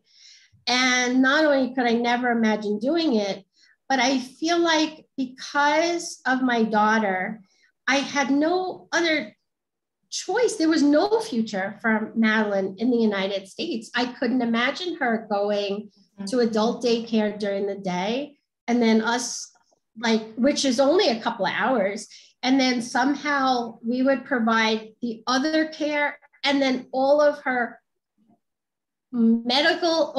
And not only could I never imagine doing it, but I feel like because of my daughter, I had no other choice. There was no future for Madeline in the United States. I couldn't imagine her going to adult daycare during the day, and then us, like, which is only a couple of hours. And then somehow we would provide the other care, and then all of her medical,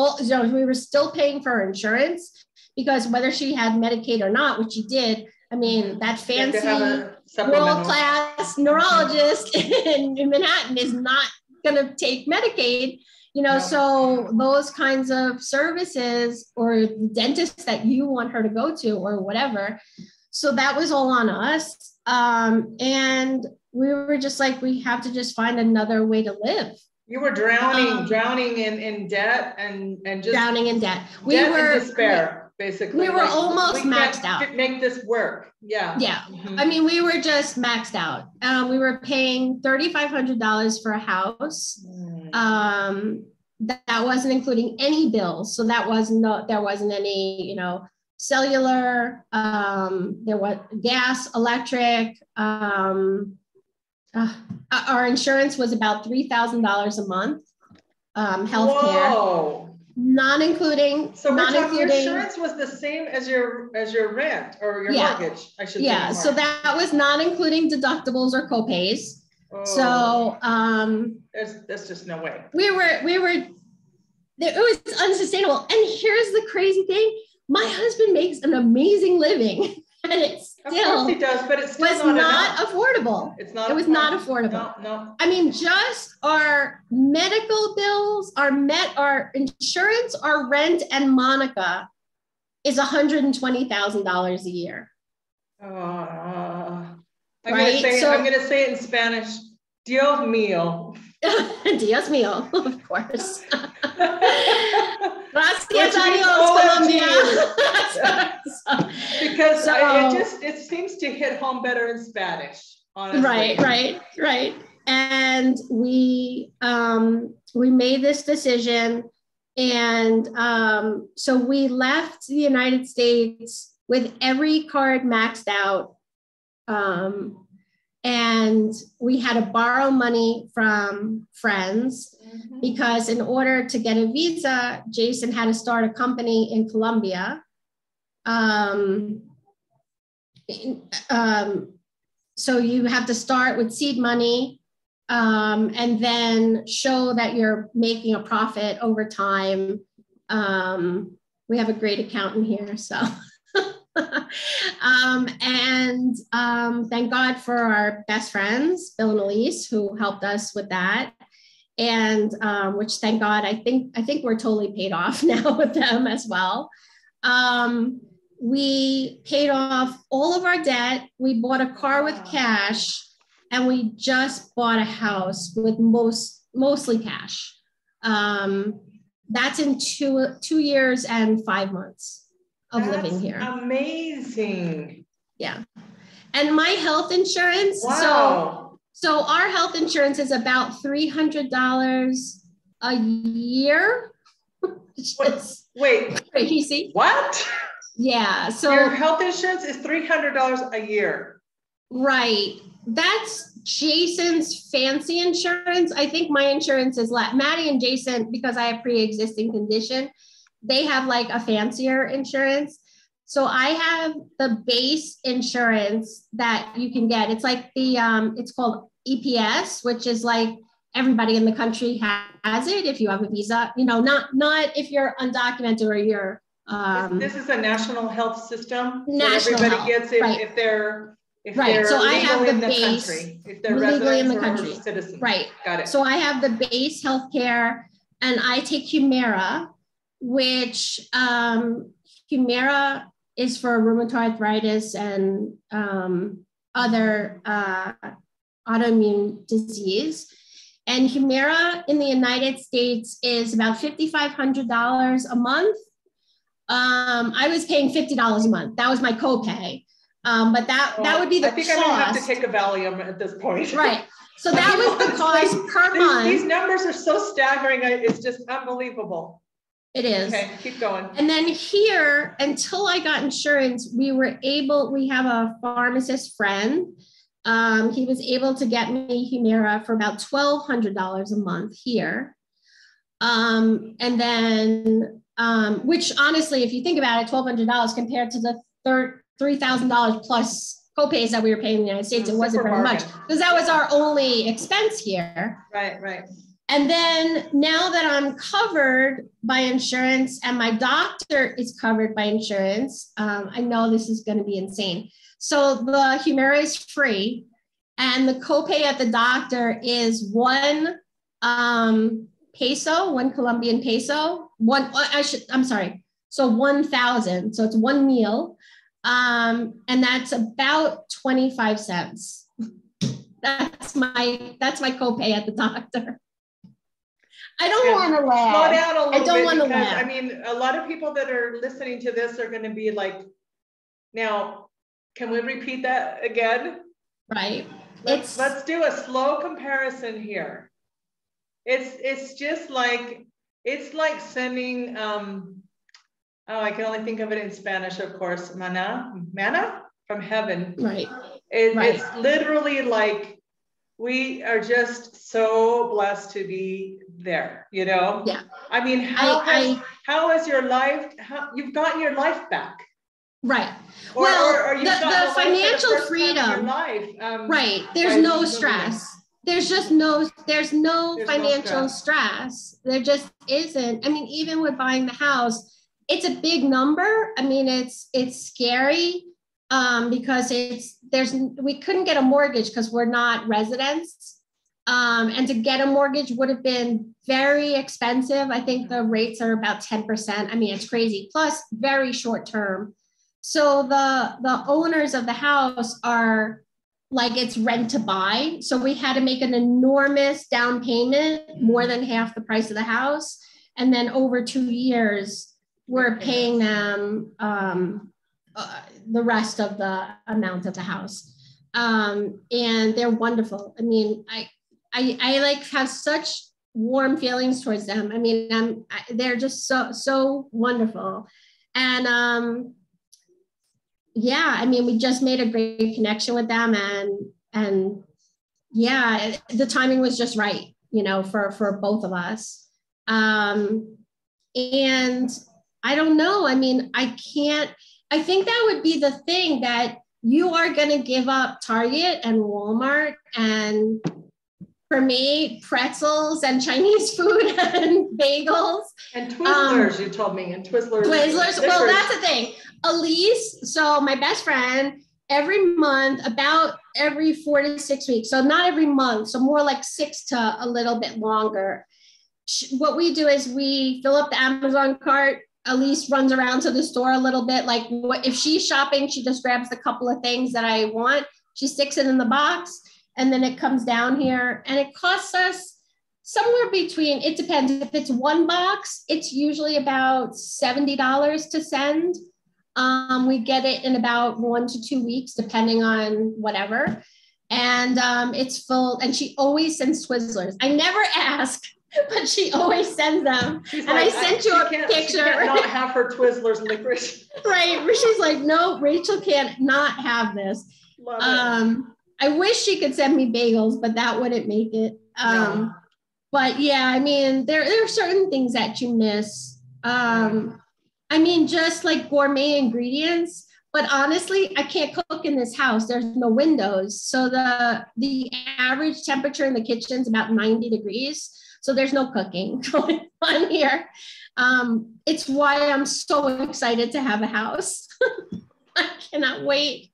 we were still paying for her insurance, because whether she had Medicaid or not, which she did, I mean, that fancy world-class neurologist in Manhattan is not going to take Medicaid, no. So those kinds of services, or the dentist that you want her to go to or whatever. So that was all on us. And we were just like, we have to just find another way to live. You were drowning in debt and just drowning in debt. We were in despair, basically. We were almost maxed out. Make this work. Yeah. Yeah. I mean, we were just maxed out. We were paying $3,500 for a house. That wasn't including any bills. So there wasn't any, cellular, there was gas, electric, our insurance was about $3,000 a month. Healthcare, not including. So your insurance was the same as your rent or your mortgage, I should say. Yeah. So that was not including deductibles or copays. Oh. So there's just no way. We were. It was unsustainable. And here's the crazy thing: my husband makes an amazing living. And it Of course still he does, but it's still was not not enough. affordable. It's not. It was not affordable. No. I mean, just our medical bills, our insurance, our rent, and Monica is $120,000 a year. I'm Right? I'm gonna say it in Spanish. Dios mío. Dios mío, of course. Gracias Which a means Dios, Colombia. Because it seems to hit home better in Spanish, honestly. Right. And we made this decision, and so we left the United States with every card maxed out, and we had to borrow money from friends, because in order to get a visa, Jason had to start a company in Colombia. So you have to start with seed money, and then show that you're making a profit over time. We have a great accountant here, so. Thank God for our best friends, Bill and Elise, who helped us with that. And which, thank God, I think we're totally paid off now with them as well. We paid off all of our debt. We bought a car with cash, and we just bought a house with mostly cash. That's in 2 years and 5 months of living here. Amazing. Yeah. And my health insurance. Wow. So our health insurance is about $300 a year. Wait. Crazy. What? Yeah. So your health insurance is $300 a year. Right. That's Jason's fancy insurance. I think my insurance is less. Maddie and Jason, because I have pre-existing condition, they have like a fancier insurance. So I have the base insurance that you can get. It's like it's called EPS, which is like everybody in the country has it if you have a visa, not if you're undocumented or you're. This is a national health system. National everybody health, gets it right. if they're so I have the in the base, country, if they're legally in the residents country. or citizens. Right. Got it. So I have the base healthcare, and I take Humira, which Humira is for rheumatoid arthritis and other autoimmune disease. And Humira in the United States is about $5,500 a month. I was paying $50 a month. That was my copay. But that would be the cost. I think I'm gonna have to take a Valium at this point. Right. So that was the cost per month. These numbers are so staggering. It's just unbelievable. It is. Okay, keep going. And then here, until I got insurance, we have a pharmacist friend. He was able to get me Humira for about $1,200 a month here. And then, which honestly, if you think about it, $1,200 compared to the $3,000 plus copays that we were paying in the United States, it wasn't very much, because that was our only expense here. Right. And then now that I'm covered by insurance and my doctor is covered by insurance, I know this is going to be insane. So the Humira is free, and the copay at the doctor is one Colombian peso, so 1,000. So it's one meal. And that's about 25 cents. That's my copay at the doctor. I don't want to laugh. Slow down a little bit. I don't want to laugh. I mean, a lot of people that are listening to this are going to be like, now, can we repeat that again? Right. Let's do a slow comparison here. It's just like, it's like sending, I can only think of it in Spanish, of course, manna from heaven. Right. It's literally like, we are just so blessed to be there, Yeah. I mean, how has your life, you've gotten your life back. Right. Or the financial freedom. Life, right. There's no stress. There's no financial stress. There just isn't. I mean, even with buying the house, it's a big number. I mean, it's scary. because we couldn't get a mortgage because we're not residents. And to get a mortgage would have been very expensive. I think the rates are about 10%. I mean, it's crazy. Plus, very short term. So the owners of the house are like, it's rent to buy. So we had to make an enormous down payment, more than half the price of the house. And then over 2 years, we're paying them the rest of the amount of the house. And they're wonderful. I mean, I like have such warm feelings towards them. I mean, they're just so wonderful. And yeah, I mean, we just made a great connection with them, and yeah, the timing was just right, you know, for both of us. And I don't know. I mean, I think that would be the thing, that you are going to give up Target and Walmart, and for me, pretzels and Chinese food and bagels. And Twizzlers, you told me, and Twizzlers. Twizzlers, well, that's the thing. Elise, so my best friend, every month, about every 4 to 6 weeks, so not every month, so more like 6 to a little bit longer. What we do is we fill up the Amazon cart. Elise runs around to the store a little bit. Like, if she's shopping, she just grabs the couple of things that I want. She sticks it in the box, and then it comes down here, and it costs us somewhere between, it depends. If it's one box, it's usually about $70 to send. We get it in about 1 to 2 weeks, depending on whatever. And it's full, and she always sends Twizzlers. I never ask, but she always sends them. She's and like, I sent you a picture. She can't not have her Twizzlers licorice. Right. She's like, no, Rachel can't not have this. Love it. I wish she could send me bagels, but that wouldn't make it. No. But yeah, I mean, there are certain things that you miss. I mean, just like gourmet ingredients. But honestly, I can't cook in this house. There's no windows. So the average temperature in the kitchen is about 90 degrees. So there's no cooking going on here. It's why I'm so excited to have a house. I cannot wait.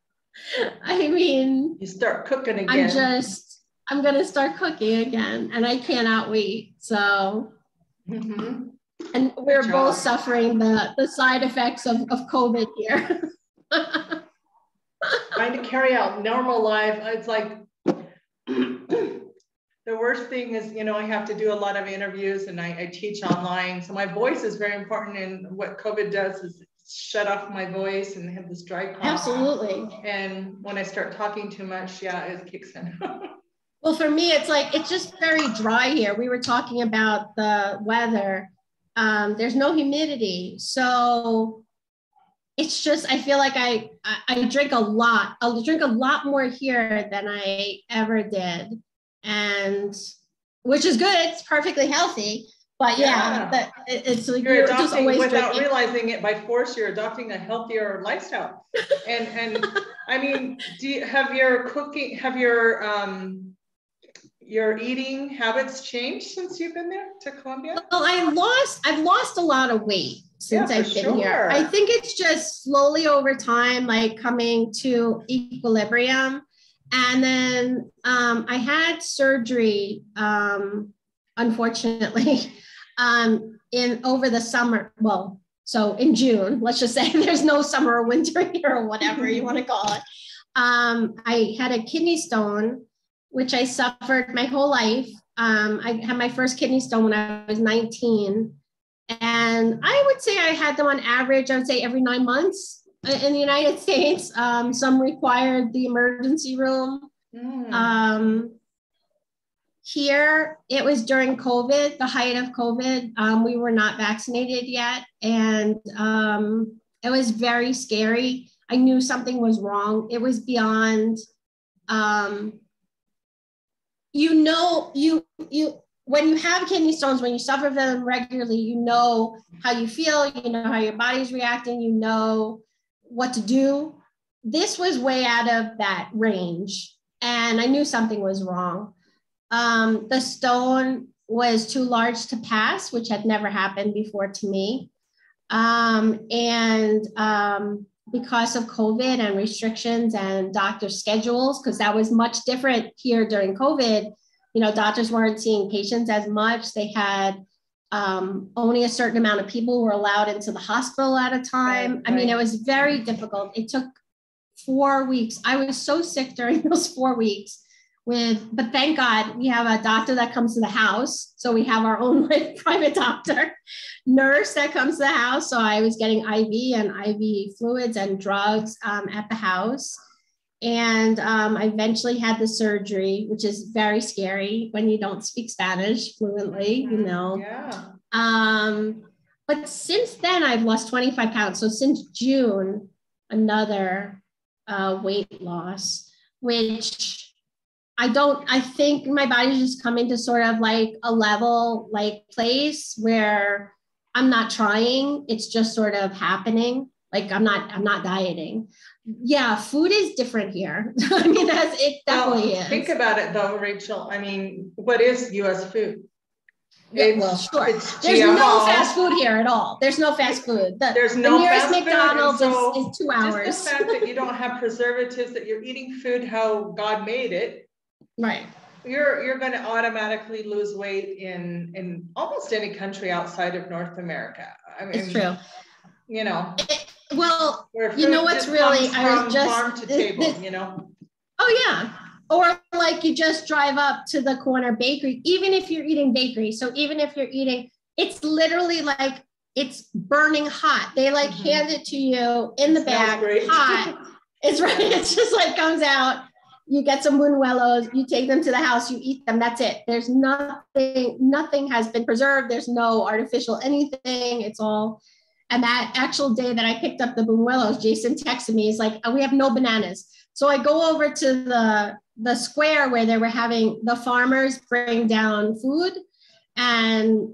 I mean, you start cooking again. I'm going to start cooking again, and I cannot wait. So, and we're both suffering the side effects of COVID here. Trying to carry out normal life. It's like, the worst thing is, you know, I have to do a lot of interviews, and I teach online. So my voice is very important. And what COVID does is shut off my voice and have this dry cough. Absolutely. And when I start talking too much, yeah, it kicks in. Well, for me, it's like, it's just very dry here. We were talking about the weather. There's no humidity. So it's just, I feel like I drink a lot. I'll drink a lot more here than I ever did. And which is good. It's perfectly healthy. But yeah, it's like you're adopting, just always without drinking. realizing it by force, you're adopting a healthier lifestyle. And I mean, have your eating habits changed since you've been there to Colombia? Well, I've lost a lot of weight since I've been here. I think it's just slowly over time, like coming to equilibrium. And then I had surgery, unfortunately, over the summer. Well, so in June, let's just say there's no summer or winter here or whatever you want to call it. I had a kidney stone, which I suffered my whole life. I had my first kidney stone when I was 19. And I would say I had them on average, I would say every 9 months in the United States. Some required the emergency room. Here, it was during COVID, the height of COVID. We were not vaccinated yet. And it was very scary. I knew something was wrong. It was beyond, when you have kidney stones, when you suffer them regularly, you know how you feel, you know how your body's reacting, you know what to do. This was way out of that range, and I knew something was wrong. The stone was too large to pass, which had never happened before to me. because of COVID and restrictions and doctor schedules, because that was much different here during COVID. You know, doctors weren't seeing patients as much. They had only a certain amount of people were allowed into the hospital at a time. I mean, it was very difficult. It took 4 weeks. I was so sick during those 4 weeks but thank God we have a doctor that comes to the house. So we have our own like private doctor, nurse that comes to the house. So I was getting IV and IV fluids and drugs at the house. And I eventually had the surgery, which is very scary when you don't speak Spanish fluently, you know. Yeah. But since then, I've lost 25 pounds. So since June, another weight loss, which I think my body's just coming to sort of like a level, like place where I'm not trying. It's just sort of happening. Like I'm not dieting. Yeah, food is different here. I mean, it definitely is. Think about it though, Rachel. I mean, what is US food? Yeah, well, sure. There's no fast food here at all. There's no fast food. The nearest McDonald's is 2 hours. Just the fact that you don't have preservatives, that you're eating food how God made it. Right. You're going to automatically lose weight in almost any country outside of North America. I mean, it's true. You know. Well, you know what's really, I was just farm to table, you know. Oh yeah. Or like you just drive up to the corner bakery, even if you're eating bakery. So even if you're eating, it's literally like it's burning hot. They like hand it to you in the bag, hot. It's right. It's just like comes out. You get some buñuelos, you take them to the house, you eat them. That's it. There's nothing has been preserved. There's no artificial anything. It's all. And that actual day that I picked up the buñuelos, Jason texted me. He's like, we have no bananas. So I go over to the square where they were having the farmers bring down food. And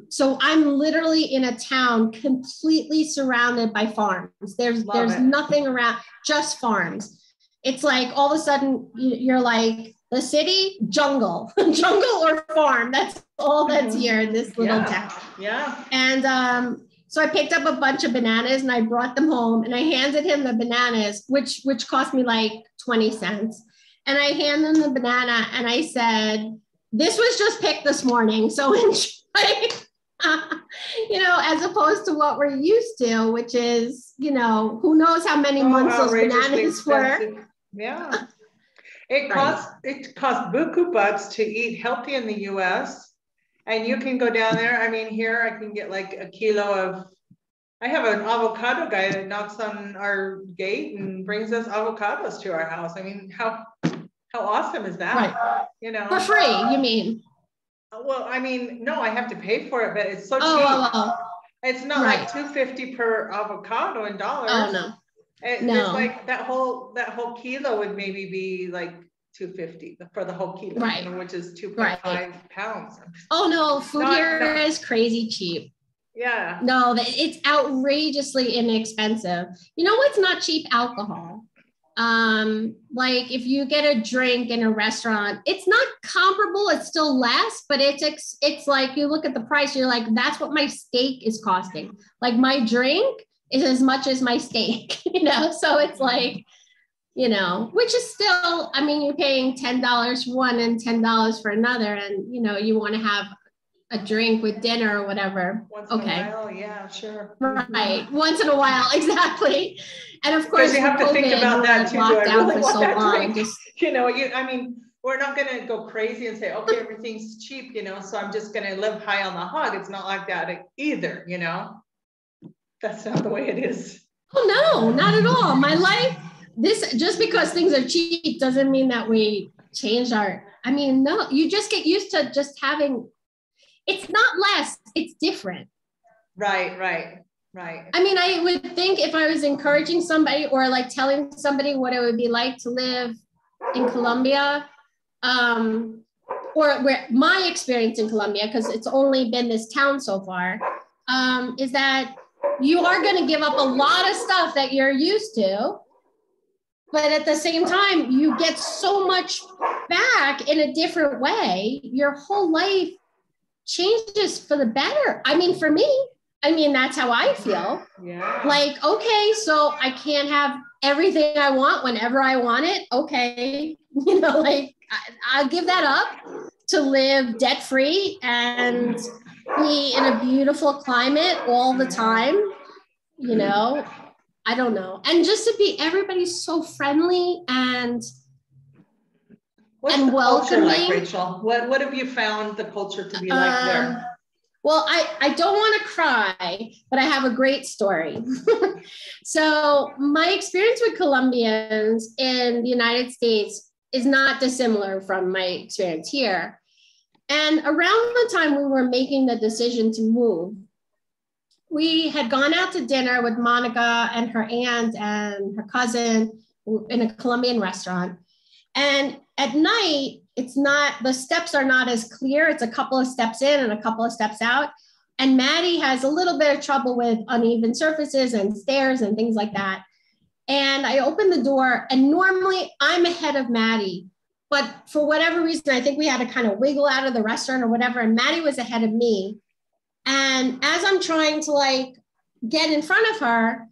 so I'm literally in a town completely surrounded by farms. There's nothing around, just farms. It's like all of a sudden you're like the city, jungle or farm. That's all that's here in this little town. Yeah. And so I picked up a bunch of bananas and I brought them home and I handed him the bananas, which cost me like 20 cents. And I handed him the banana and I said, this was just picked this morning. So enjoy, you know, as opposed to what we're used to, which is, you know, who knows how many months those bananas were. Yeah. It costs buku bucks to eat healthy in the US. And you can go down there. I mean, here I can get like a kilo of, I have an avocado guy that knocks on our gate and brings us avocados to our house. I mean, how awesome is that? Right. You know, for free, you mean? Well, I mean, no, I have to pay for it, but it's so cheap. Oh. It's not like $2.50 per avocado in dollars. Oh no. It's like that whole kilo would maybe be like $2.50 for the whole kilo, right? You know, which is 2.5 pounds. Oh no, food here is crazy cheap. Yeah. No, it's outrageously inexpensive. You know what's not cheap? Alcohol. Like if you get a drink in a restaurant, it's not comparable. It's still less, but it's like you look at the price, you're like, that's what my steak is costing. Like my drink is as much as my steak, you know? So it's like, you know, which is still, I mean, you're paying $10 for one and $10 for another. And, you know, you want to have a drink with dinner or whatever. Once in a while, yeah, sure. Right. Once in a while, exactly. And of course, you have to think about that too. Do I really want that drink? Just, you know, I mean, we're not going to go crazy and say, okay, everything's cheap, you know, so I'm just going to live high on the hog. It's not like that either, you know. That's not the way it is. Oh, no, not at all. My life, just because things are cheap doesn't mean that we change I mean, no, you just get used to just having, it's not less, it's different. Right. I mean, I would think if I was encouraging somebody or like telling somebody what it would be like to live in Colombia, or where my experience in Colombia, because it's only been this town so far, is that you are going to give up a lot of stuff that you're used to, but at the same time, you get so much back in a different way. Your whole life changes for the better. I mean, for me, I mean, that's how I feel. Yeah. Like, okay, so I can't have everything I want whenever I want it. Okay. Like I'll give that up to live debt free and be in a beautiful climate all the time. I don't know. And just to be, everybody's so friendly and What's the culture welcoming. like, Rachel? What have you found the culture to be like there? Well, I don't want to cry, but I have a great story. So my experience with Colombians in the United States is not dissimilar from my experience here. And around the time we were making the decision to move, we had gone out to dinner with Monica and her aunt and her cousin in a Colombian restaurant. And at night, the steps are not as clear. It's a couple of steps in and a couple of steps out. And Maddie has a little bit of trouble with uneven surfaces and stairs and things like that. And I opened the door, and normally I'm ahead of Maddie, but for whatever reason, I think we had to kind of wiggle out of the restaurant or whatever. And Maddie was ahead of me. And as I'm trying to get in front of her,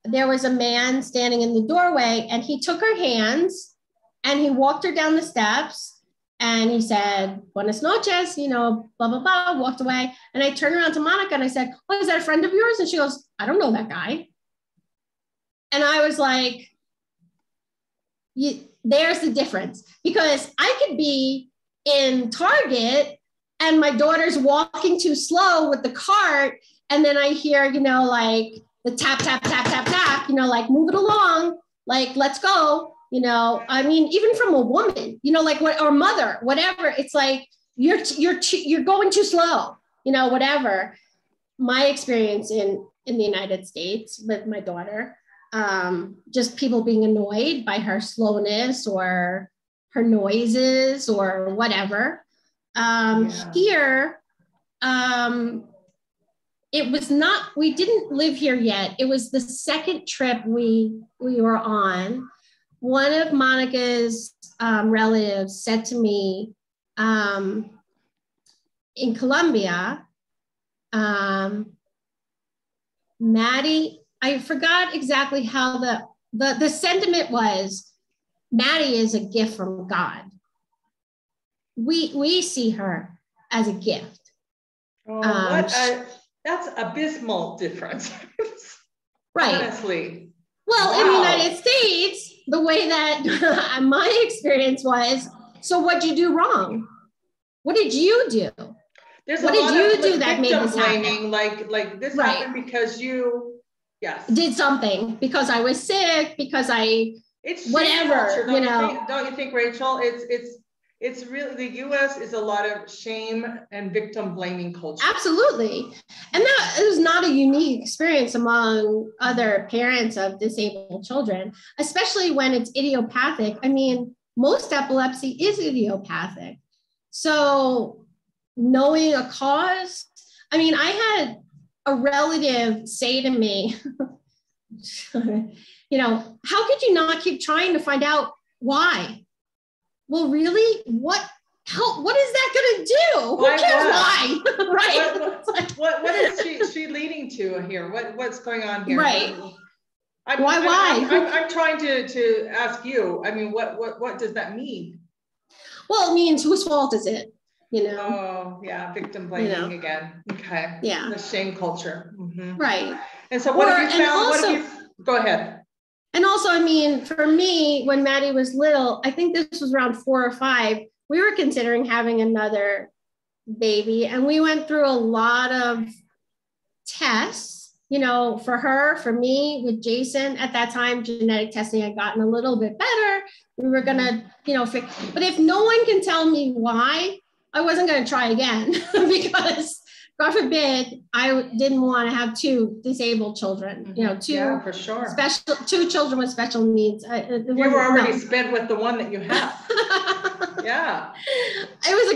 there was a man standing in the doorway, and he took her hands and he walked her down the steps. And he said, buenas noches, blah, blah, blah, walked away. And I turned around to Monica and I said, oh, is that a friend of yours? And she goes, I don't know that guy. And I was like, there's the difference. Because I could be in Target and my daughter's walking too slow with the cart. And then I hear, the tap, tap, tap, tap, tap, move it along, let's go. I mean, even from a woman, or mother, whatever, it's like, you're going too slow, whatever. My experience in the United States with my daughter, just people being annoyed by her slowness or her noises or whatever. Here, it was not, we didn't live here yet. It was the second trip we were on. One of Monica's relatives said to me, in Colombia, Maddie, I forgot exactly how the sentiment was, Maddie is a gift from God. We see her as a gift. Oh, that's abysmal difference. Right. Honestly. Well, wow. In the United States, the way that my experience was, so what'd you do wrong? What did you do? What did you do that made this happen? Like this happened because you, did something, because I was sick, because it's whatever, culture, don't you think, Rachel? It's really, the US is a lot of shame and victim blaming culture. Absolutely. And that is not a unique experience among other parents of disabled children, especially when it's idiopathic. I mean, most epilepsy is idiopathic. So knowing a cause, I mean, I had a relative say to me, how could you not keep trying to find out why? Well, really, what is that going to do? Who cares why? Right? What is she leading to here? What's going on here? Right. Why? I'm trying to ask you. I mean, what does that mean? Well, it means whose fault is it? Oh, yeah, victim blaming again. Okay. Yeah. The shame culture. Mm-hmm. Right. And so what have you found? Go ahead. And also, I mean, for me, when Maddie was little, I think this was around 4 or 5, we were considering having another baby. And we went through a lot of tests, for her, for me, with Jason. At that time, genetic testing had gotten a little bit better. We were going to, but if no one can tell me why, I wasn't going to try again because God forbid, I didn't want to have 2 disabled children, for sure. 2 children with special needs. You were already spent with the one that you have. Yeah. It was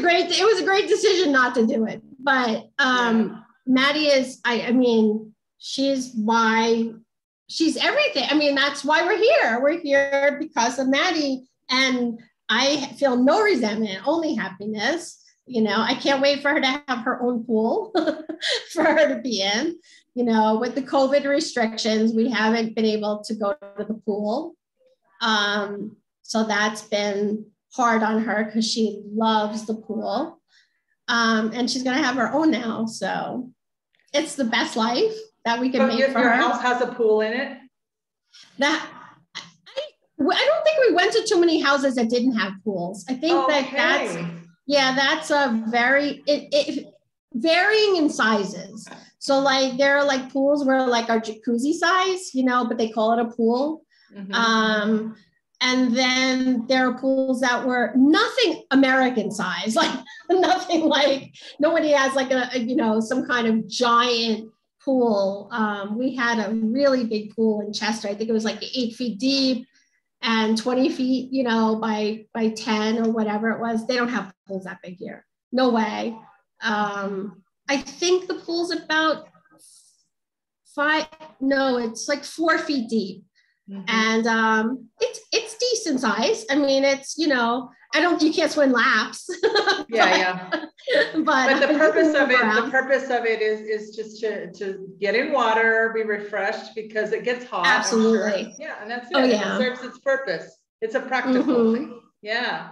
a great decision not to do it. But Maddie is, I mean, she's everything. I mean, that's why we're here. We're here because of Maddie. And I feel no resentment, only happiness. I can't wait for her to have her own pool for her to be in. With the COVID restrictions, we haven't been able to go to the pool. So that's been hard on her because she loves the pool. And she's going to have her own now. So it's the best life that we can make for her. Your house has a pool in it? I don't think we went to too many houses that didn't have pools. I think that's a very, varying in sizes. So like, there are like pools where like our jacuzzi size, but they call it a pool. Mm-hmm. And then there are pools that were nothing American size, like nothing like, nobody has like some kind of giant pool. We had a really big pool in Chester. I think it was like 8 feet deep and 20 feet, by 10 or whatever it was. They don't have pools that big here. No way. I think the pool's about it's like 4 feet deep. Mm-hmm. And it's decent size. I mean, it's, you can't swim laps. Yeah. But the purpose of it is just to get in water, be refreshed because it gets hot. Absolutely. Sure. Yeah, and that's it. Oh, yeah. It serves its purpose. It's a practical thing. Yeah.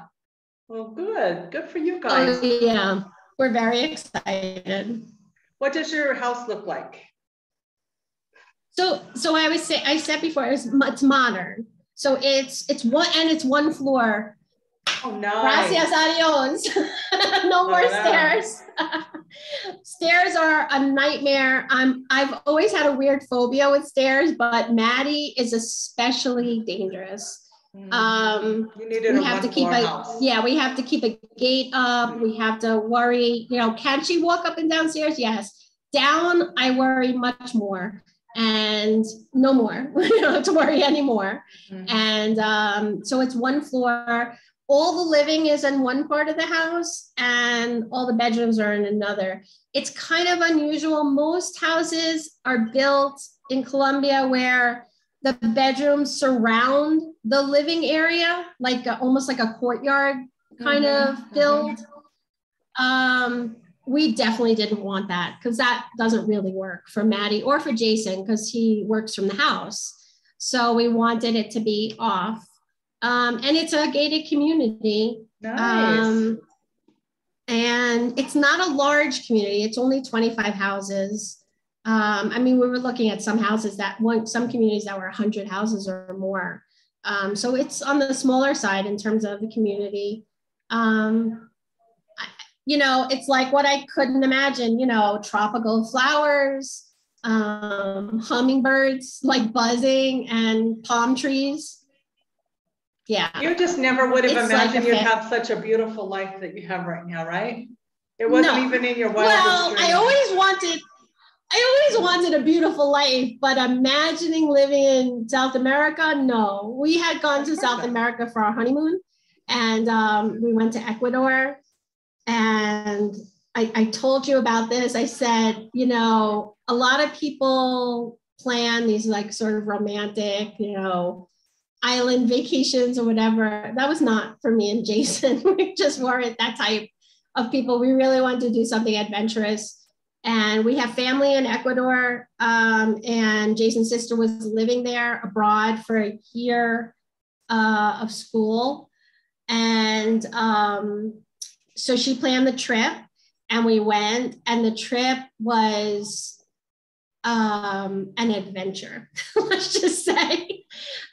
Well, good for you guys. Oh, yeah. We're very excited. What does your house look like? So I said before, it's modern. So it's one floor. Oh, nice. Gracias a Dios. No more stairs. Stairs are a nightmare. I've always had a weird phobia with stairs, but Maddie is especially dangerous. You needed we have to keep house. We have to keep a gate up. We have to worry, can she walk up and down stairs? Yes. Down, I worry much more. And no more, we don't have to worry anymore. Mm-hmm. And so it's one floor. All the living is in one part of the house and all the bedrooms are in another. It's kind of unusual. Most houses are built in Colombia where the bedrooms surround the living area, like almost like a courtyard kind of build. We definitely didn't want that because that doesn't really work for Maddie or for Jason because he works from the house. So we wanted it to be off. And it's a gated community. Nice. And it's not a large community. It's only 25 houses. We were looking at some communities that were 100 houses or more. So it's on the smaller side in terms of the community. It's like what I couldn't imagine, tropical flowers, hummingbirds like buzzing and palm trees. Yeah. You just never would have imagined you'd have such a beautiful life that you have right now, right? It wasn't even in your wildest dreams. I always wanted a beautiful life, but imagining living in South America, no. We had gone to South America for our honeymoon and we went to Ecuador. And I told you about this. I said, a lot of people plan these like sort of romantic, island vacations or whatever. That was not for me and Jason. We just weren't that type of people. We really wanted to do something adventurous. And we have family in Ecuador. And Jason's sister was living there abroad for a year of school. And so she planned the trip and we went, and the trip was an adventure, let's just say.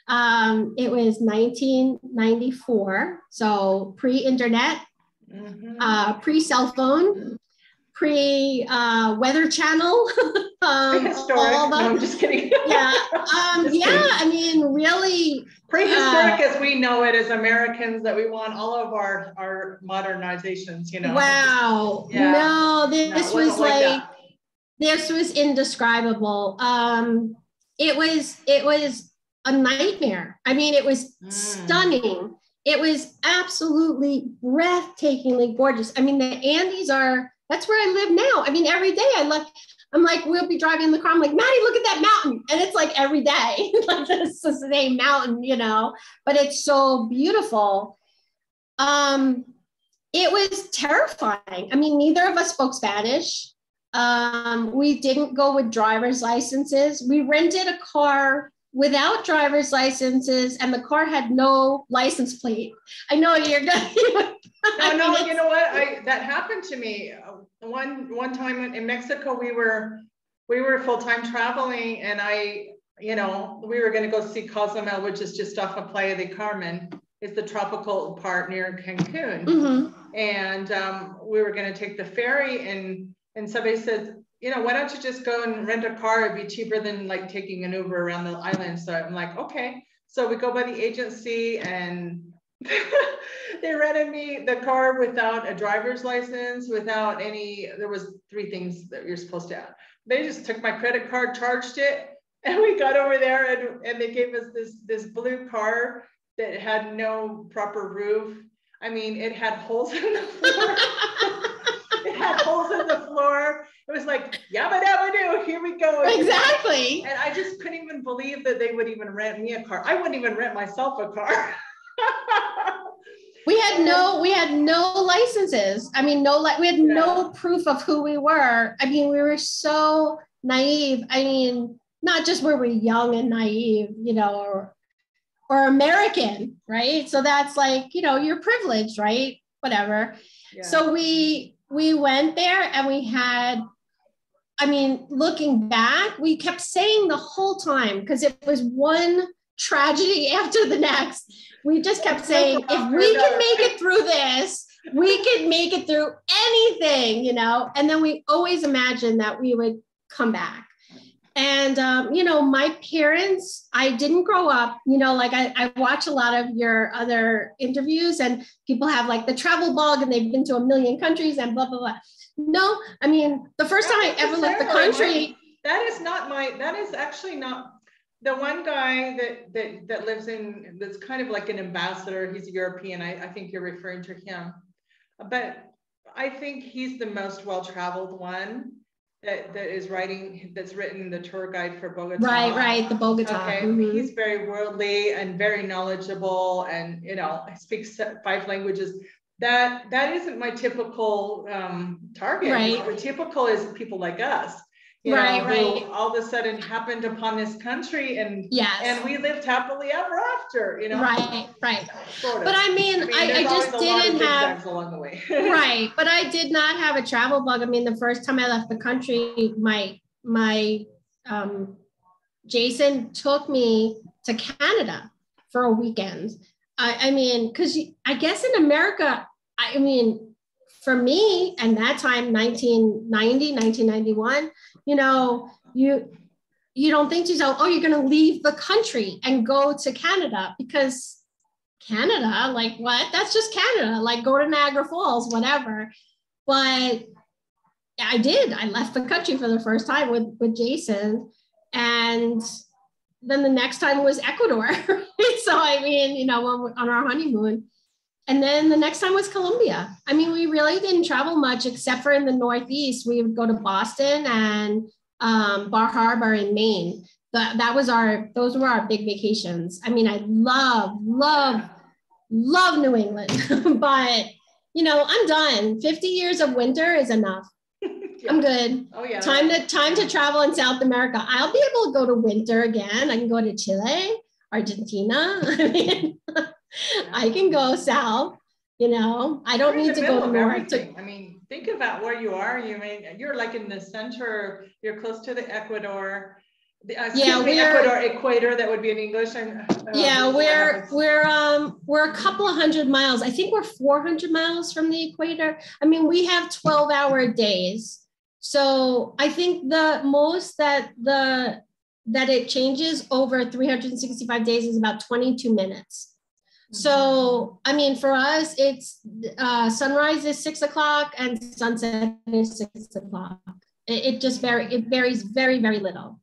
It was 1994, so pre-internet, pre-cell phone, pre-weather channel. Prehistoric. No, I'm just kidding. Yeah. Really. Prehistoric as we know it as Americans, that we want all of our modernizations, Wow. Yeah. No, this was like this was indescribable. It was a nightmare. It was stunning. It was absolutely breathtakingly gorgeous. The Andes that's where I live now. Every day I'm like, we'll be driving in the car. I'm like, Maddie, look at that mountain. And it's like every day, like it's the same mountain, but it's so beautiful. it was terrifying. I mean, neither of us spoke Spanish. We didn't go with driver's licenses. We rented a car without driver's licenses, and the car had no license plate. I know you're gonna. No, you know what? That happened to me one time in Mexico. We were full-time traveling, and we were going to go see Cozumel, which is just off of Playa del Carmen. It's the tropical part near Cancun. Mm-hmm. And we were going to take the ferry, and somebody said, why don't you just go and rent a car? It'd be cheaper than like taking an Uber around the island. So I'm like, okay. So we go by the agency, and they rented me the car without a driver's license, without there was 3 things that you're supposed to have. They just took my credit card, charged it, and we got over there, and they gave us this blue car that had no proper roof. I mean, it had holes in the floor. It had holes in the floor. It was like, yabba dabba doo, here we go. Exactly. And I just couldn't even believe that they would even rent me a car. I wouldn't even rent myself a car. We had no licenses. I mean, we had no proof of who we were. I mean, we were so naive. I mean, not just were we young and naive, or American, right? So that's like, you're privileged, right? Whatever. Yeah. So we went there, and we had, looking back, we kept saying the whole time, because it was one tragedy after the next. We just kept saying, if we can make it through this, we could make it through anything, and then we always imagined that we would come back. And, my parents, I didn't grow up, like I watch a lot of your other interviews, and people have like the travel blog, and they've been to 1 million countries and blah, blah, blah. No, the first time I ever left the country. That is actually not. The one guy that lives that's kind of like an ambassador, he's European. I think you're referring to him, but I think he's the most well-traveled one that's written the tour guide for Bogota. Right, the Bogota. Okay, mm-hmm. He's very worldly and very knowledgeable, and speaks 5 languages. That isn't my typical target. Right. The typical is people like us. Right. Who all of a sudden happened upon this country, and we lived happily ever after, Right. Sort of. But I just didn't have along the way. Right. But I did not have a travel bug. The first time I left the country, my Jason took me to Canada for a weekend. Because I guess in America, for me, and that time, 1991, you don't think to yourself, oh, you're going to leave the country and go to Canada, because Canada, like what? That's just Canada, like go to Niagara Falls, whatever. But I did. I left the country for the first time with Jason. And then the next time was Ecuador. So, on our honeymoon. And then the next time was Colombia. We really didn't travel much, except for in the Northeast. We would go to Boston and Bar Harbor in Maine. Those were our big vacations. I love New England, but I'm done. 50 years of winter is enough. Yeah. I'm good. Oh yeah. Time to travel in South America. I'll be able to go to winter again. I can go to Chile, Argentina. I can go south, I don't need to go to north. Think about where you are. You're like in the center, you're close to the Ecuador. Equator, that would be in English. We're a couple of 100 miles. I think we're 400 miles from the equator. We have 12-hour days. So I think the most that it changes over 365 days is about 22 minutes. So, for us, it's sunrise is 6 o'clock and sunset is 6 o'clock. It varies very, very little.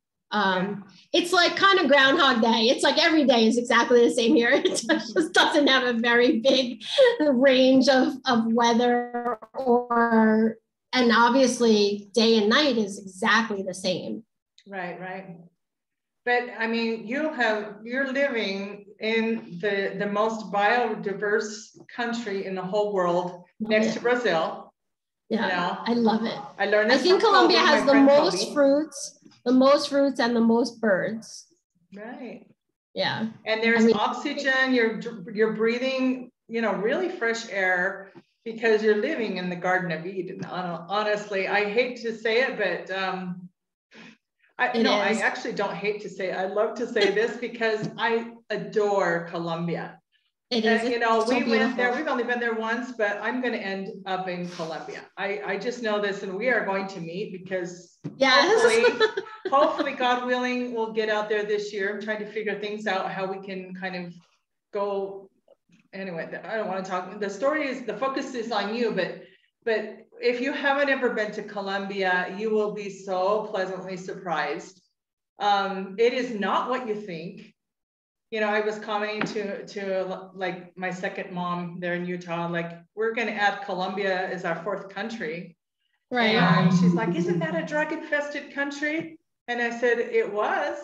It's like kind of Groundhog Day. It's like every day is exactly the same here. It just doesn't have a very big range of weather, and obviously day and night is exactly the same. Right. But you're living in the most biodiverse country in the whole world, next to Brazil. Yeah, you know, I love it. I learned this. I think Colombia has the most fruits and the most birds. Right. Yeah. And there's oxygen. You're breathing, you know, really fresh air because you're living in the Garden of Eden. Honestly, I hate to say it, but I actually don't hate to say it. I love to say this because I adore Colombia. It is. You know, so we beautiful. went there. We've only been there once, but I'm going to end up in Colombia. I just know this, and we are going to meet because hopefully, God willing, we'll get out there this year. I'm trying to figure things out how we can kind of go. Anyway, I don't want to talk. The focus is on you, but if you haven't ever been to Colombia, you will be so pleasantly surprised. It is not what you think. You know, I was commenting to like my second mom there in Utah, like, we're going to add Colombia as our fourth country. Right. And she's like, isn't that a drug infested country? And I said, it was,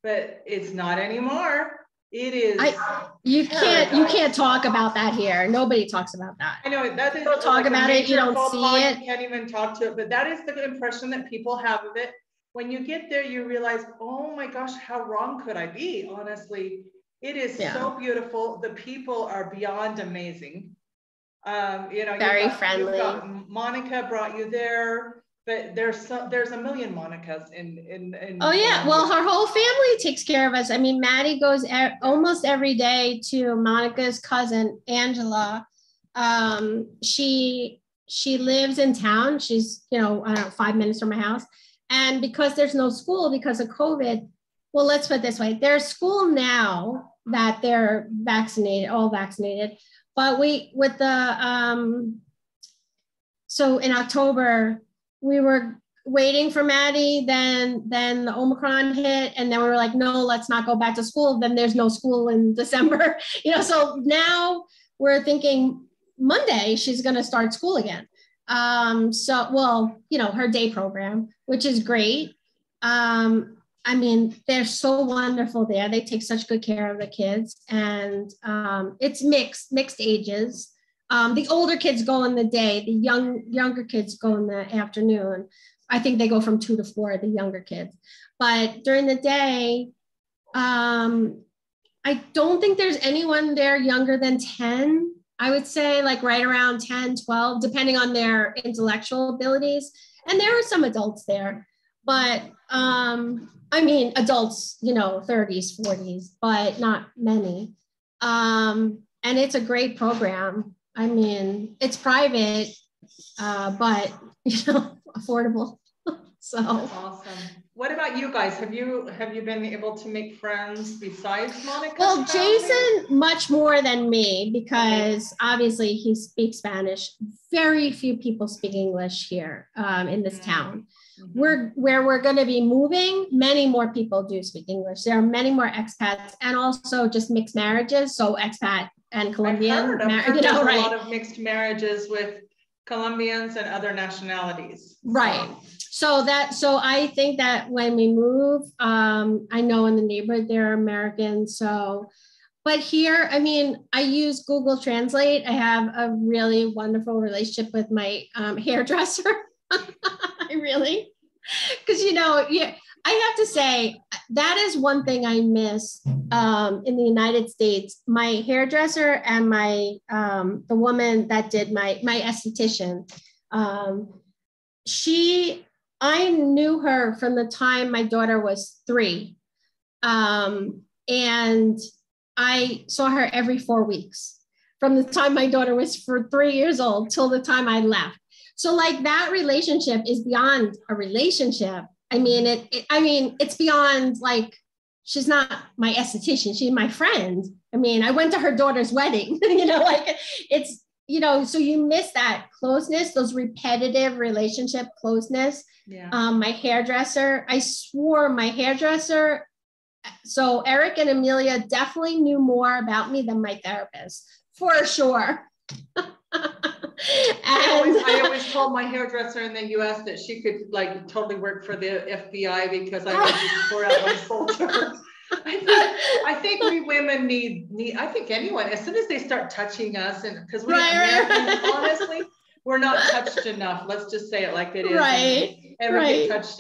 but it's not anymore. It is. You can't talk about that here. Nobody talks about that. I know that is. You don't talk about it. You don't see it. You can't even talk to it. But that is the impression that people have of it. When you get there, you realize, oh my gosh, how wrong could I be? Honestly, it is so beautiful. The people are beyond amazing. You know, very friendly. Monica brought you there. But there's a million Monicas in oh yeah, well, her whole family takes care of us. I mean, Maddie goes almost every day to Monica's cousin Angela. She lives in town. She's, you know, I don't know, 5 minutes from my house. And because there's no school because of COVID, well, let's put it this way: there's school now that they're all vaccinated. But so in October, we were waiting for Maddie, then the Omicron hit, and then we were like, no, let's not go back to school. Then there's no school in December, you know, so now we're thinking Monday, she's going to start school again. You know, her day program, which is great. I mean, they're so wonderful there. They take such good care of the kids, and it's mixed ages. The older kids go in the day, the younger kids go in the afternoon. I think they go from 2 to 4, the younger kids. But during the day, I don't think there's anyone there younger than 10. I would say like right around 10, 12, depending on their intellectual abilities. And there are some adults there, but I mean, adults, you know, 30s, 40s, but not many. And it's a great program. I mean, it's private, but, you know, affordable. So that's awesome. What about you guys? Have you been able to make friends besides Monica? Well, Jason, much more than me, because obviously he speaks Spanish. Very few people speak English here in this town. Where we're going to be moving, many more people do speak English. There are many more expats, and also just mixed marriages. So expat and Colombian, I've heard there's a lot of mixed marriages with Colombians and other nationalities. Right. So I think that when we move, I know in the neighborhood there are Americans. So, but here, I mean, I use Google Translate. I have a really wonderful relationship with my hairdresser. I really, because, you know, yeah, I have to say that is one thing I miss in the United States. My hairdresser and my the woman that did my esthetician, I knew her from the time my daughter was 3, and I saw her every 4 weeks from the time my daughter was 3 years old till the time I left. So like that relationship is beyond a relationship. I mean, it's beyond, like, she's not my esthetician, she's my friend. I mean, I went to her daughter's wedding, you know, like it's, you know, so you miss that closeness, those repetitive relationship closeness. Yeah. My hairdresser, I swore my hairdresser. So Eric and Amelia definitely knew more about me than my therapist, for sure. I always told my hairdresser in the US that she could like totally work for the FBI because I would just pour out my soldier. I think we women need, I think anyone, as soon as they start touching us, and because we Right, Americans, honestly, we're not touched enough. Let's just say it like it is. Right. And Right. we get touched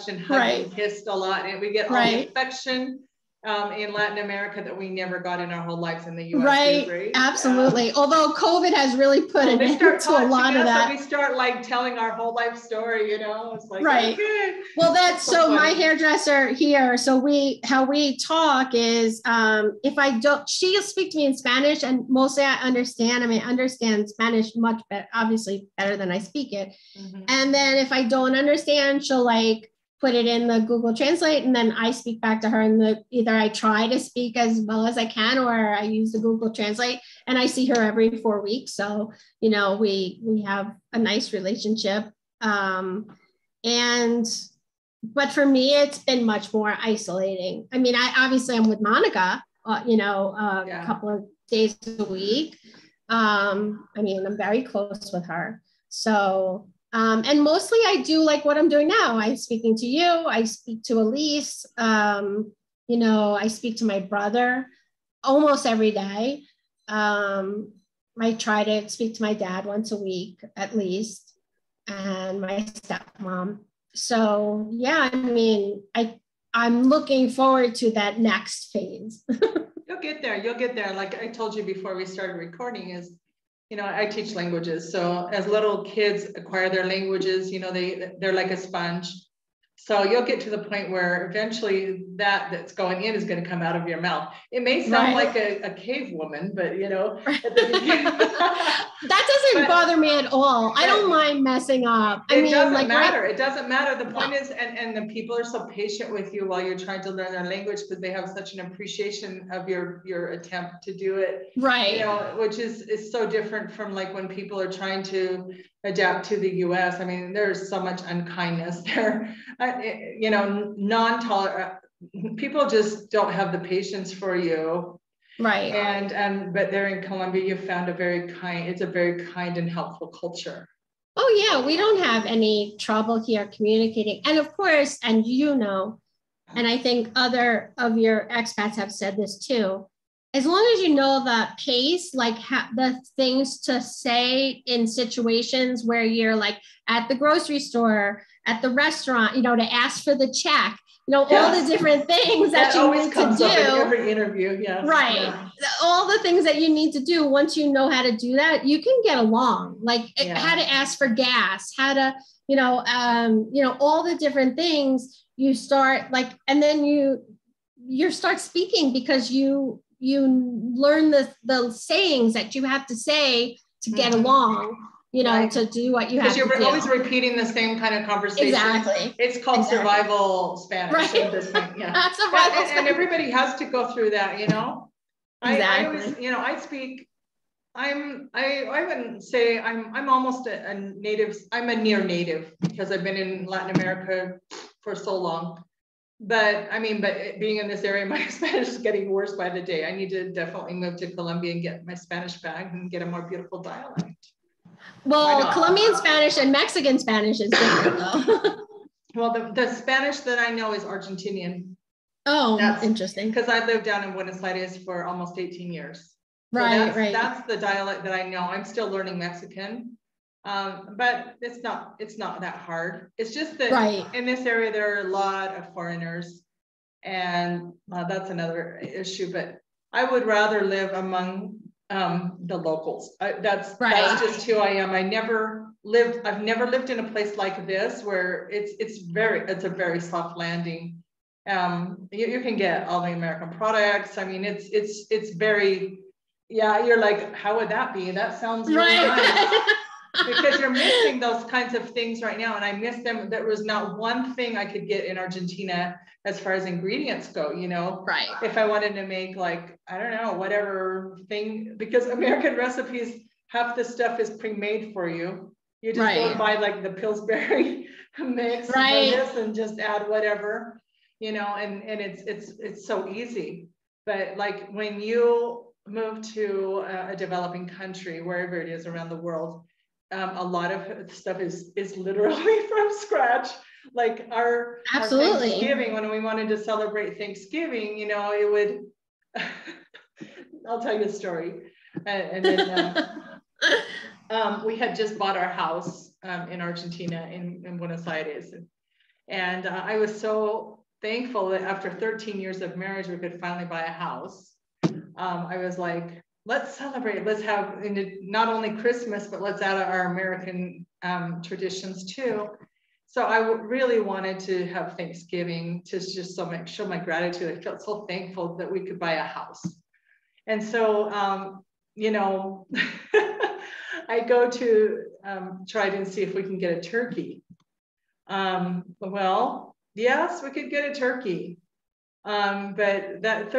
and hugged and kissed a lot. And we get all the affection in Latin America that we never got in our whole lives in the US. Right. Absolutely. Although COVID has really put an end to a lot of that. We start like telling our whole life story, you know, it's like, right. Okay. Well, that's so my hairdresser here. So how we talk is, if I don't, she'll speak to me in Spanish, and mostly I understand. I mean, I understand Spanish much better, obviously better than I speak it. Mm-hmm. And then if I don't understand, she'll like put it in the Google Translate, and then I speak back to her, and either I try to speak as well as I can, or I use the Google Translate, and I see her every 4 weeks. So, you know, we have a nice relationship. But for me, it's been much more isolating. I mean, I'm with Monica, a couple of days a week. I mean, I'm very close with her. So, and mostly I do like what I'm doing now. I'm speaking to you. I speak to Elise. I speak to my brother almost every day. I try to speak to my dad once a week at least, and my stepmom. So yeah, I mean, I'm looking forward to that next phase. You'll get there. Like I told you before we started recording is, you know, I teach languages. So as little kids acquire their languages, you know, they're like a sponge. So you'll get to the point where eventually that's going in is going to come out of your mouth. It may sound like a cave woman, but you know, at the beginning. That doesn't bother me at all. I don't mind messing up. It doesn't matter. It doesn't matter. The point is, and the people are so patient with you while you're trying to learn their language, because they have such an appreciation of your attempt to do it. Right. You know, which is so different from like when people are trying to adapt to the US. I mean, there's so much unkindness there. You know, non-tolerant people just don't have the patience for you. Right. But there in Colombia, you found it's a very kind and helpful culture. Oh yeah, we don't have any trouble here communicating. And of course, and you know, and I think other of your expats have said this too, as long as you know the pace, like the things to say in situations where you're like at the grocery store, at the restaurant, you know, to ask for the check, you know, all the different things that you need to do. Up in every interview, yes. Right. Yeah. All the things that you need to do. Once you know how to do that, you can get along. Like how to ask for gas, how to, all the different things you start like, and then you start speaking because you learn the sayings that you have to say to get along. You know, to do what you have to do. Because you're always repeating the same kind of conversation. Exactly. It's called survival Spanish. Right. At this point. Yeah. Survival and everybody has to go through that, you know. Exactly. I always, you know, I speak. I wouldn't say I'm almost a native. I'm a near native because I've been in Latin America for so long. But being in this area, my Spanish is getting worse by the day. I need to definitely move to Colombia and get my Spanish back and get a more beautiful dialect. Well, Colombian Spanish and Mexican Spanish is different though. Well, the Spanish that I know is Argentinian. Oh, that's interesting. Because I lived down in Buenos Aires for almost 18 years. So right. That's the dialect that I know. I'm still learning Mexican. But it's not that hard. It's just that in this area, there are a lot of foreigners, and that's another issue, but I would rather live among the locals. That's just who I am. I've never lived in a place like this where it's a very soft landing. You can get all the American products. I mean, it's very, you're like, how would that be? That sounds really nice. Because you're missing those kinds of things right now. And I miss them. There was not one thing I could get in Argentina as far as ingredients go, you know, if I wanted to make like, I don't know, whatever thing, because American recipes, half the stuff is pre-made for you. You just go buy like the Pillsbury mix for this and just add whatever, you know, and it's so easy. But like when you move to a developing country, wherever it is around the world, a lot of stuff is literally from scratch. Like our Thanksgiving, when we wanted to celebrate Thanksgiving, you know, it would, I'll tell you a story. And then we had just bought our house in Argentina, in Buenos Aires. And I was so thankful that after 13 years of marriage, we could finally buy a house. I was like, let's celebrate. Let's have not only Christmas, but let's add our American traditions too. So I really wanted to have Thanksgiving to just show my gratitude. I felt so thankful that we could buy a house. And so, you know, I go to try to see if we can get a turkey. Well, yes, we could get a turkey. But that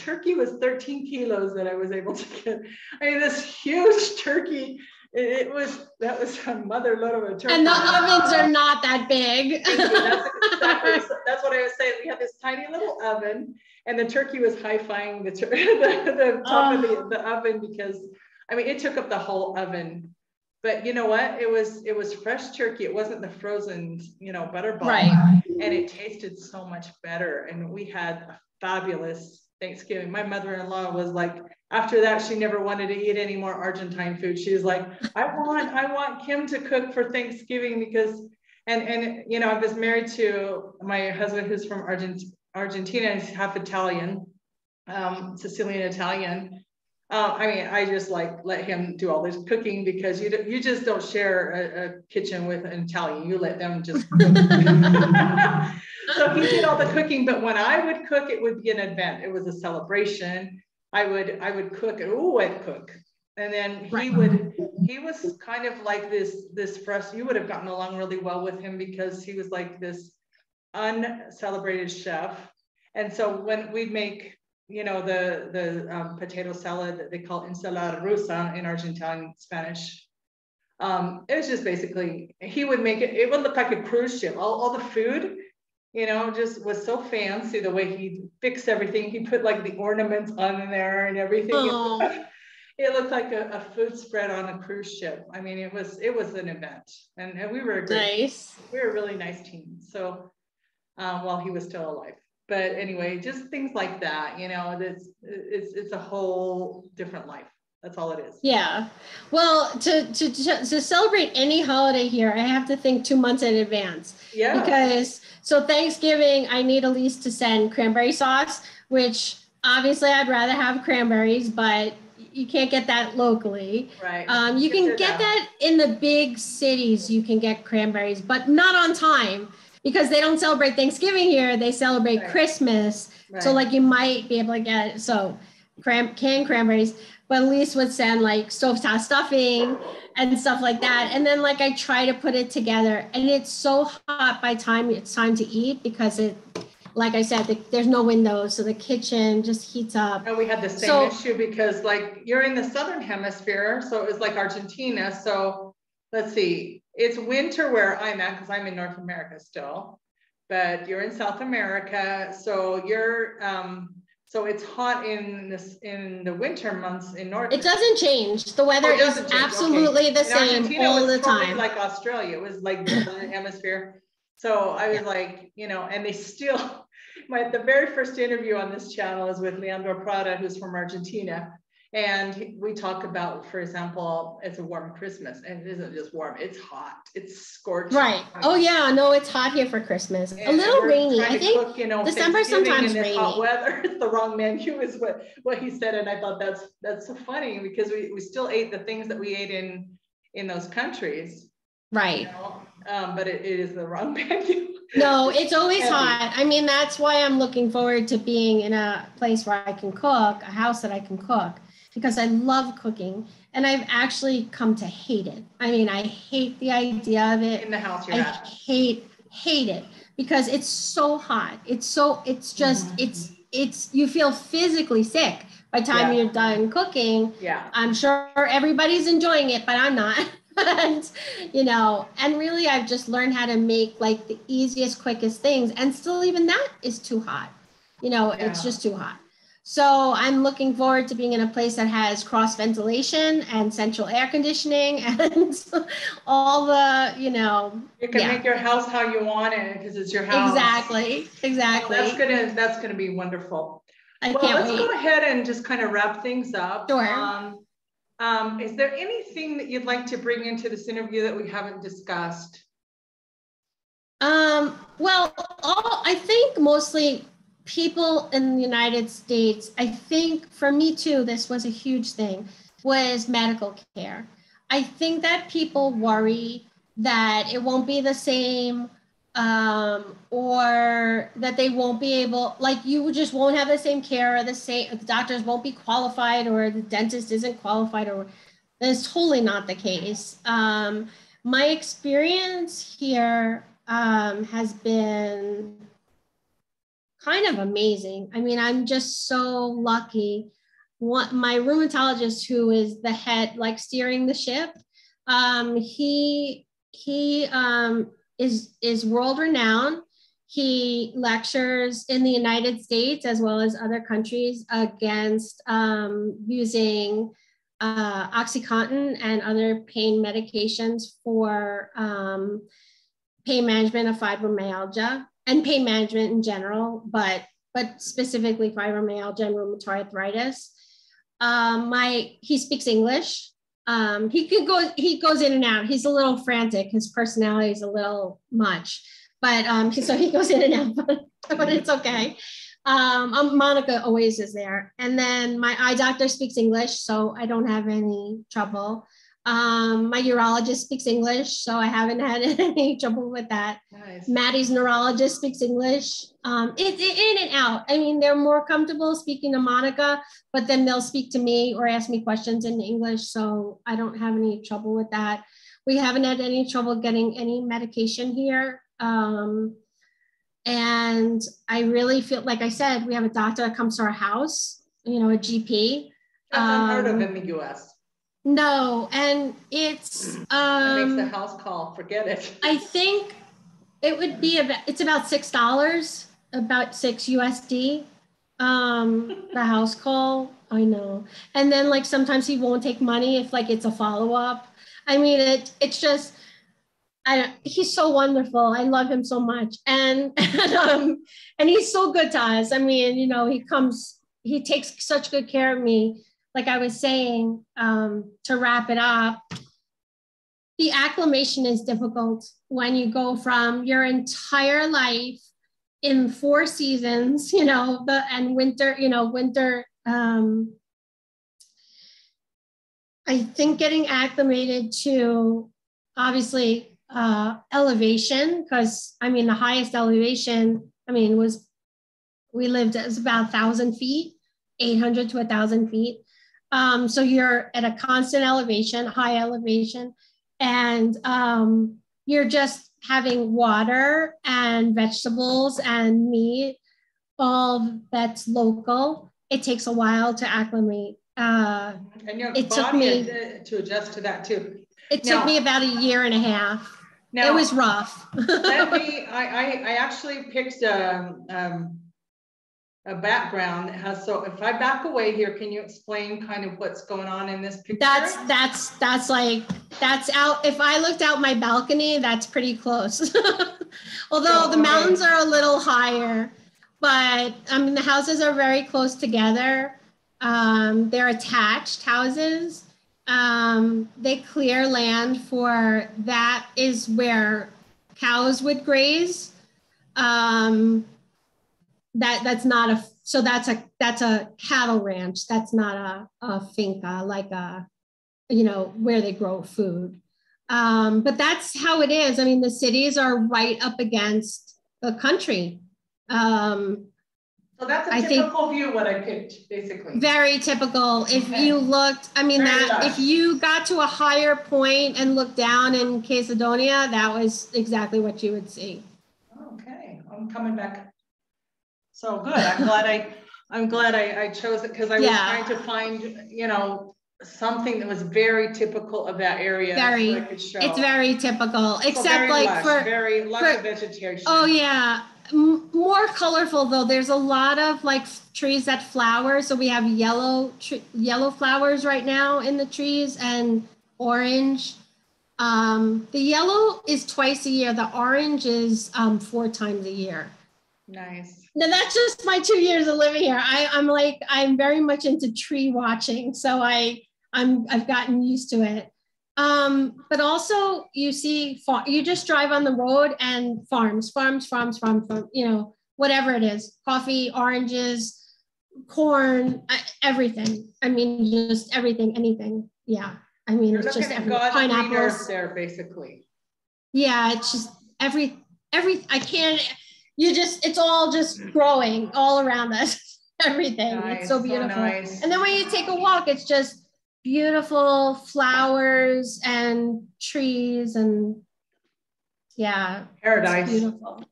turkey was 13 kilos that I was able to get. I mean, this huge turkey, that was a mother load of a turkey. And the ovens are not that big. That's what I was saying. We had this tiny little oven, and the turkey was high-fiving the top of the oven, because, I mean, it took up the whole oven. But you know what? It was fresh turkey. It wasn't the frozen, you know, butterball. Right. And it tasted so much better. And we had a fabulous Thanksgiving. My mother-in-law was like, after that, she never wanted to eat any more Argentine food. She was like, I want Kim to cook for Thanksgiving, because, and you know, I was married to my husband who's from Argentina. He's half Italian, Sicilian Italian. I mean, I just like let him do all this cooking, because you just don't share a kitchen with an Italian. You let them just cook. So he did all the cooking, but when I would cook, it would be an event. It was a celebration. I would cook. I'd cook. And then he was kind of like this for us. You would have gotten along really well with him, because he was like this uncelebrated chef. And so when we'd make, you know, the potato salad that they call ensalada rusa in Argentine Spanish. It was just basically, he would make it, it would look like a cruise ship. All the food, you know, just was so fancy, the way he fixed everything. He put like the ornaments on there and everything. It looked like a food spread on a cruise ship. I mean, it was an event, and we were we were a really nice team. So while he was still alive. But anyway, just things like that, you know, it's a whole different life. That's all it is. Yeah. Well, to celebrate any holiday here, I have to think 2 months in advance. Yeah. Because so Thanksgiving, I need Elise to send cranberry sauce, which obviously I'd rather have cranberries, but you can't get that locally. Right. You can get that in the big cities. You can get cranberries, but not on time, because they don't celebrate Thanksgiving here. They celebrate Christmas. Right. So like you might be able to get it. So canned cranberries, but Elise would send like stovetop stuffing and stuff like that. And then like I try to put it together, and it's so hot by time it's time to eat, because it, like I said, there's no windows, so the kitchen just heats up. And we had the same issue, because like you're in the southern hemisphere, so it was like Argentina. So let's see, it's winter where I'm at, because I'm in North America still, but you're in South America, so you're so it's hot in the winter months in North. It doesn't change. The weather is absolutely the same all the time. Like Australia, it was like the southern hemisphere. So I was like, you know, and they still, the very first interview on this channel is with Leandro Prada, who's from Argentina. And we talk about, for example, it's a warm Christmas, and it isn't just warm, it's hot, it's scorching. Right. Oh yeah, no, it's hot here for Christmas. And a little rainy. I think cook, you know, December sometimes rainy. Hot weather, it's the wrong menu is what he said. And I thought that's so funny, because we still ate the things that we ate in those countries. Right. You know? But it is the wrong menu. No, it's always hot. I mean, that's why I'm looking forward to being in a place where I can cook, a house that I can cook, because I love cooking, and I've actually come to hate it. I mean, I hate the idea of it. In the house you're at. hate it, because it's so hot. It's just, it's, you feel physically sick by the time you're done cooking. Yeah. I'm sure everybody's enjoying it, but I'm not. And, you know, and really I've just learned how to make like the easiest, quickest things. And still even that is too hot. You know, it's just too hot. So I'm looking forward to being in a place that has cross ventilation and central air conditioning and all the, you know. You can make your house how you want it because it's your house. Exactly. Well, that's gonna be wonderful. I can't wait. Let's go ahead and just kind of wrap things up. Sure. Is there anything that you'd like to bring into this interview that we haven't discussed? Well, I think mostly people in the United States, I think for me too, this was a huge thing, was medical care. I think that people worry that it won't be the same, or that they won't be able, like you just won't have the same care, or the doctors won't be qualified, or the dentist isn't qualified, or that's totally not the case. My experience here has been kind of amazing. I mean, I'm just so lucky. My rheumatologist, who is the head, like steering the ship, he is world renowned. He lectures in the United States as well as other countries against using OxyContin and other pain medications for pain management of fibromyalgia and pain management in general, but specifically fibromyalgia and rheumatoid arthritis. He speaks English. He goes in and out. He's a little frantic. His personality is a little much, but so he goes in and out, but it's okay. Monica always is there. And then my eye doctor speaks English, so I don't have any trouble. My urologist speaks English, so I haven't had any trouble with that. Nice. Maddie's neurologist speaks English. It's in and out. I mean, they're more comfortable speaking to Monica, but then they'll speak to me or ask me questions in English, so I don't have any trouble with that. We haven't had any trouble getting any medication here. And I really feel, like I said, we have a doctor that comes to our house, you know, a GP. That's unheard of in the US. No, and it's that makes the house call, forget it. I think it would be it's about $6, about $6 USD. The house call, I know. And then like sometimes he won't take money if like it's a follow-up. I mean, it's just he's so wonderful. I love him so much. And he's so good to us. I mean, you know, he takes such good care of me. Like I was saying, to wrap it up, the acclimation is difficult when you go from your entire life in 4 seasons, you know, and winter, you know, winter. I think getting acclimated to obviously elevation, because I mean, the highest elevation, I mean, we lived at about 1,000 feet, 800 to 1,000 feet. So you're at a constant elevation, high elevation, and you're just having water and vegetables and meat, all that's local. It takes a while to acclimate. And your body to adjust to that too. It took me about 1.5 years. Now, it was rough. I actually picked a background that has, so if I back away here, can you explain kind of what's going on in this picture? That's out. If I looked out my balcony, that's pretty close. Although the mountains are a little higher, but I mean, the houses are very close together. They're attached houses. They clear land for, that is where cows would graze. That's a cattle ranch. That's not a finca, like you know, where they grow food. But that's how it is. I mean, the cities are right up against the country. So that's a typical view, what I picked, basically. Very typical. If you looked, I mean, if you got to a higher point and looked down in Caicedonia, that was exactly what you would see. Okay, I'm coming back. So good. I'm glad I chose it, because I was trying to find, you know, something that was very typical of that area. It's very typical, except like very lush of vegetation. Oh yeah, more colorful though. There's a lot of like trees that flower. So we have yellow flowers right now in the trees and orange. The yellow is twice a year. The orange is 4 times a year. Nice. Now that's just my 2 years of living here. I'm very much into tree watching. So I've gotten used to it. But also you see, you just drive on the road and farms, you know, whatever it is, coffee, oranges, corn, everything. I mean, just everything, anything. Yeah. I mean, You're it's looking just at God's pineapples green earth there, basically. Yeah. It's just I can't, it's all just growing all around us, everything. Nice, it's so beautiful. So nice. And then when you take a walk, it's just beautiful flowers and trees and yeah, paradise. It's beautiful.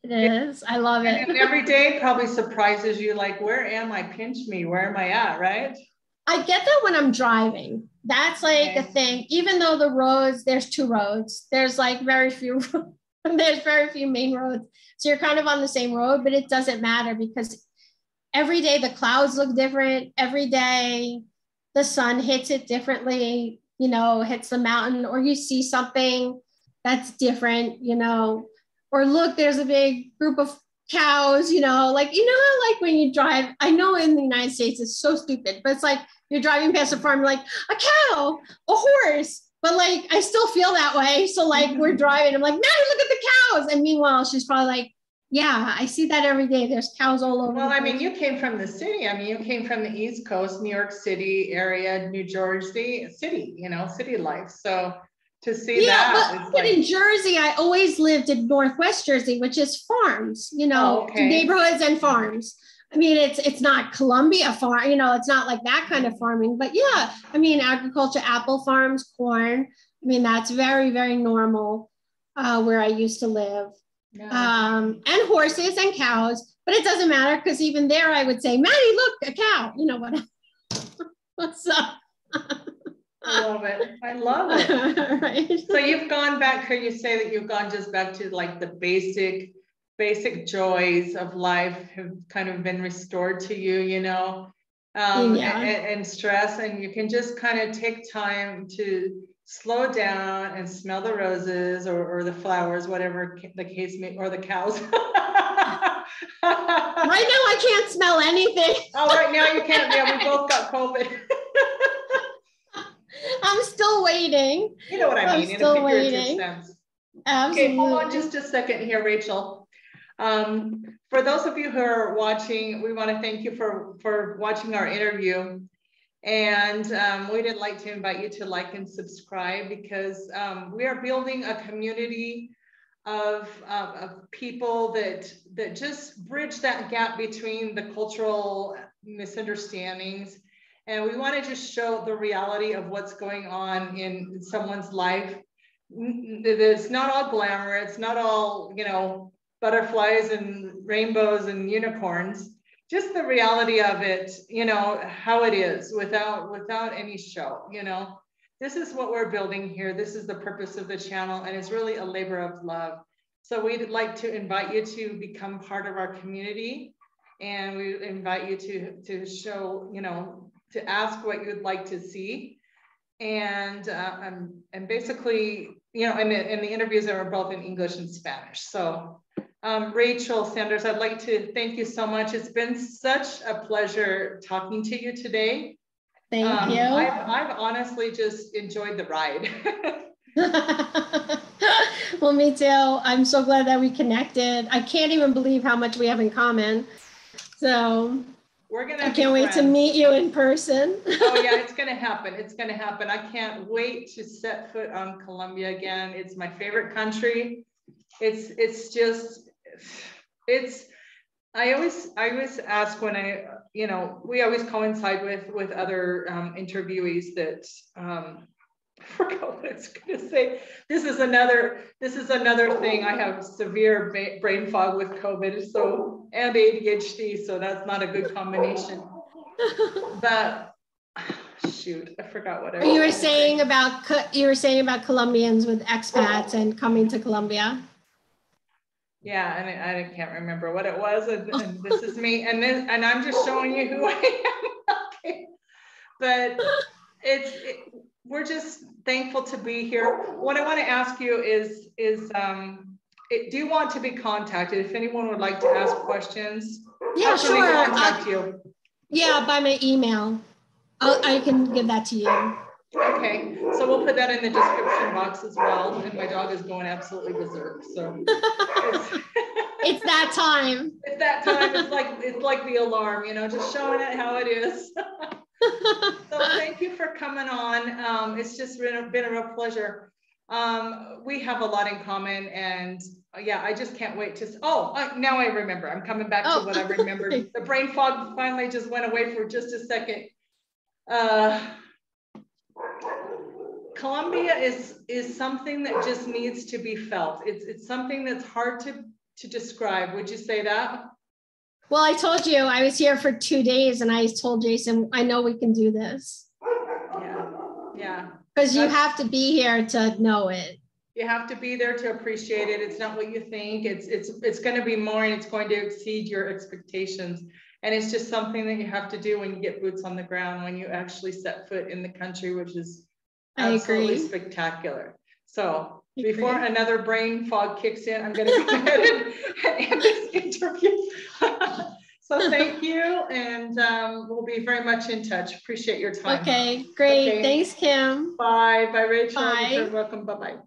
It is. I love it. And every day probably surprises you, like, where am I? Pinch me. Where am I at? Right? I get that when I'm driving. That's like a thing. Even though the roads, there's 2 roads. There's like very few. There's very few main roads. So you're kind of on the same road, but it doesn't matter because every day the clouds look different. Every day the sun hits it differently, you know, hits the mountain, or you see something that's different, you know, or look, there's a big group of cows, you know, like, you know, how like when you drive, I know in the United States, it's so stupid, but it's like you're driving past a farm, like a cow, a horse, but like, I still feel that way. So like we're driving, I'm like, Maddie, look at the cows. And meanwhile, she's probably like, yeah, I see that every day. There's cows all over. Well, I mean, you came from the city. I mean, you came from the East Coast, New York City area, New Jersey city, you know, city life. So to see that. But in Jersey, I always lived in Northwest Jersey, which is farms, you know, neighborhoods and farms. I mean, it's not Colombia farm, you know, it's not like that kind of farming, but yeah, I mean, agriculture, apple farms, corn. I mean, that's very, very normal where I used to live. Yeah. And horses and cows, but it doesn't matter because even there I would say, Maddie, look, a cow, you know, what's up? I love it. I love it. Right. So you've gone back, could you say that you've gone just back to like the basic joys of life have kind of been restored to you, you know, and stress, and you can just kind of take time to slow down and smell the roses or the flowers, whatever the case may, or the cows. Right now I can't smell anything. Oh, right now you can't. Yeah, we both got COVID. I'm still waiting. You know what I mean, in a figurative sense. Absolutely. Okay, hold on just a second here, Rachel. For those of you who are watching, we want to thank you for watching our interview. And we'd like to invite you to like and subscribe because we are building a community of people that just bridge that gap between the cultural misunderstandings. And we want to just show the reality of what's going on in someone's life. It's not all glamour. It's not all, you know, butterflies and rainbows and unicorns. Just the reality of it, you know, how it is without any show, you know. This is what we're building here. This is the purpose of the channel, and it's really a labor of love. So we'd like to invite you to become part of our community, and we invite you to show, you know, to ask what you'd like to see. And basically, you know, and the interviews are both in English and Spanish. So Rachel Sanders, I'd like to thank you so much. It's been such a pleasure talking to you today. Thank you. I've honestly just enjoyed the ride. Well, me too. I'm so glad that we connected. I can't even believe how much we have in common. So I can't wait to meet you in person. Oh yeah, it's gonna happen. It's gonna happen. I can't wait to set foot on Colombia again. It's my favorite country. I always ask when you know, we always coincide with other interviewees that I forgot what it's going to say. This is another thing. I have severe brain fog with COVID, so, and ADHD, so that's not a good combination. But shoot, I forgot what you were saying about Colombians with expats and coming to Colombia. Yeah, and I can't remember what it was, and this is me, and I'm just showing you who I am. Okay. But we're just thankful to be here. What I want to ask you is do you want to be contacted? If anyone would like to ask questions, yeah, how can sure. they contact you? Yeah, by my email. I can give that to you. Okay, so we'll put that in the description box as well. And my dog is going absolutely berserk. So it's that time. It's that time. It's like the alarm, just showing it how it is. So thank you for coming on. It's just been a real pleasure. We have a lot in common, and yeah, I just can't wait to. Now I remember. I'm coming back to what I remembered. The brain fog finally just went away for just a second. Colombia is something that just needs to be felt. It's something that's hard to describe. Would you say that? Well, I told you I was here for 2 days, and I told Jason, I know we can do this. Yeah. Because you have to be here to know it. You have to be there to appreciate it. It's not what you think. It's going to be more, and it's going to exceed your expectations. And it's just something that you have to do when you get boots on the ground, when you actually set foot in the country, which is absolutely spectacular. So before another brain fog kicks in, I'm going to go ahead and end this interview. So thank you, and we'll be very much in touch. Appreciate your time. Okay, great. Okay. Thanks, Kim. Bye. Bye, Rachel. Bye. You're welcome. Bye-bye.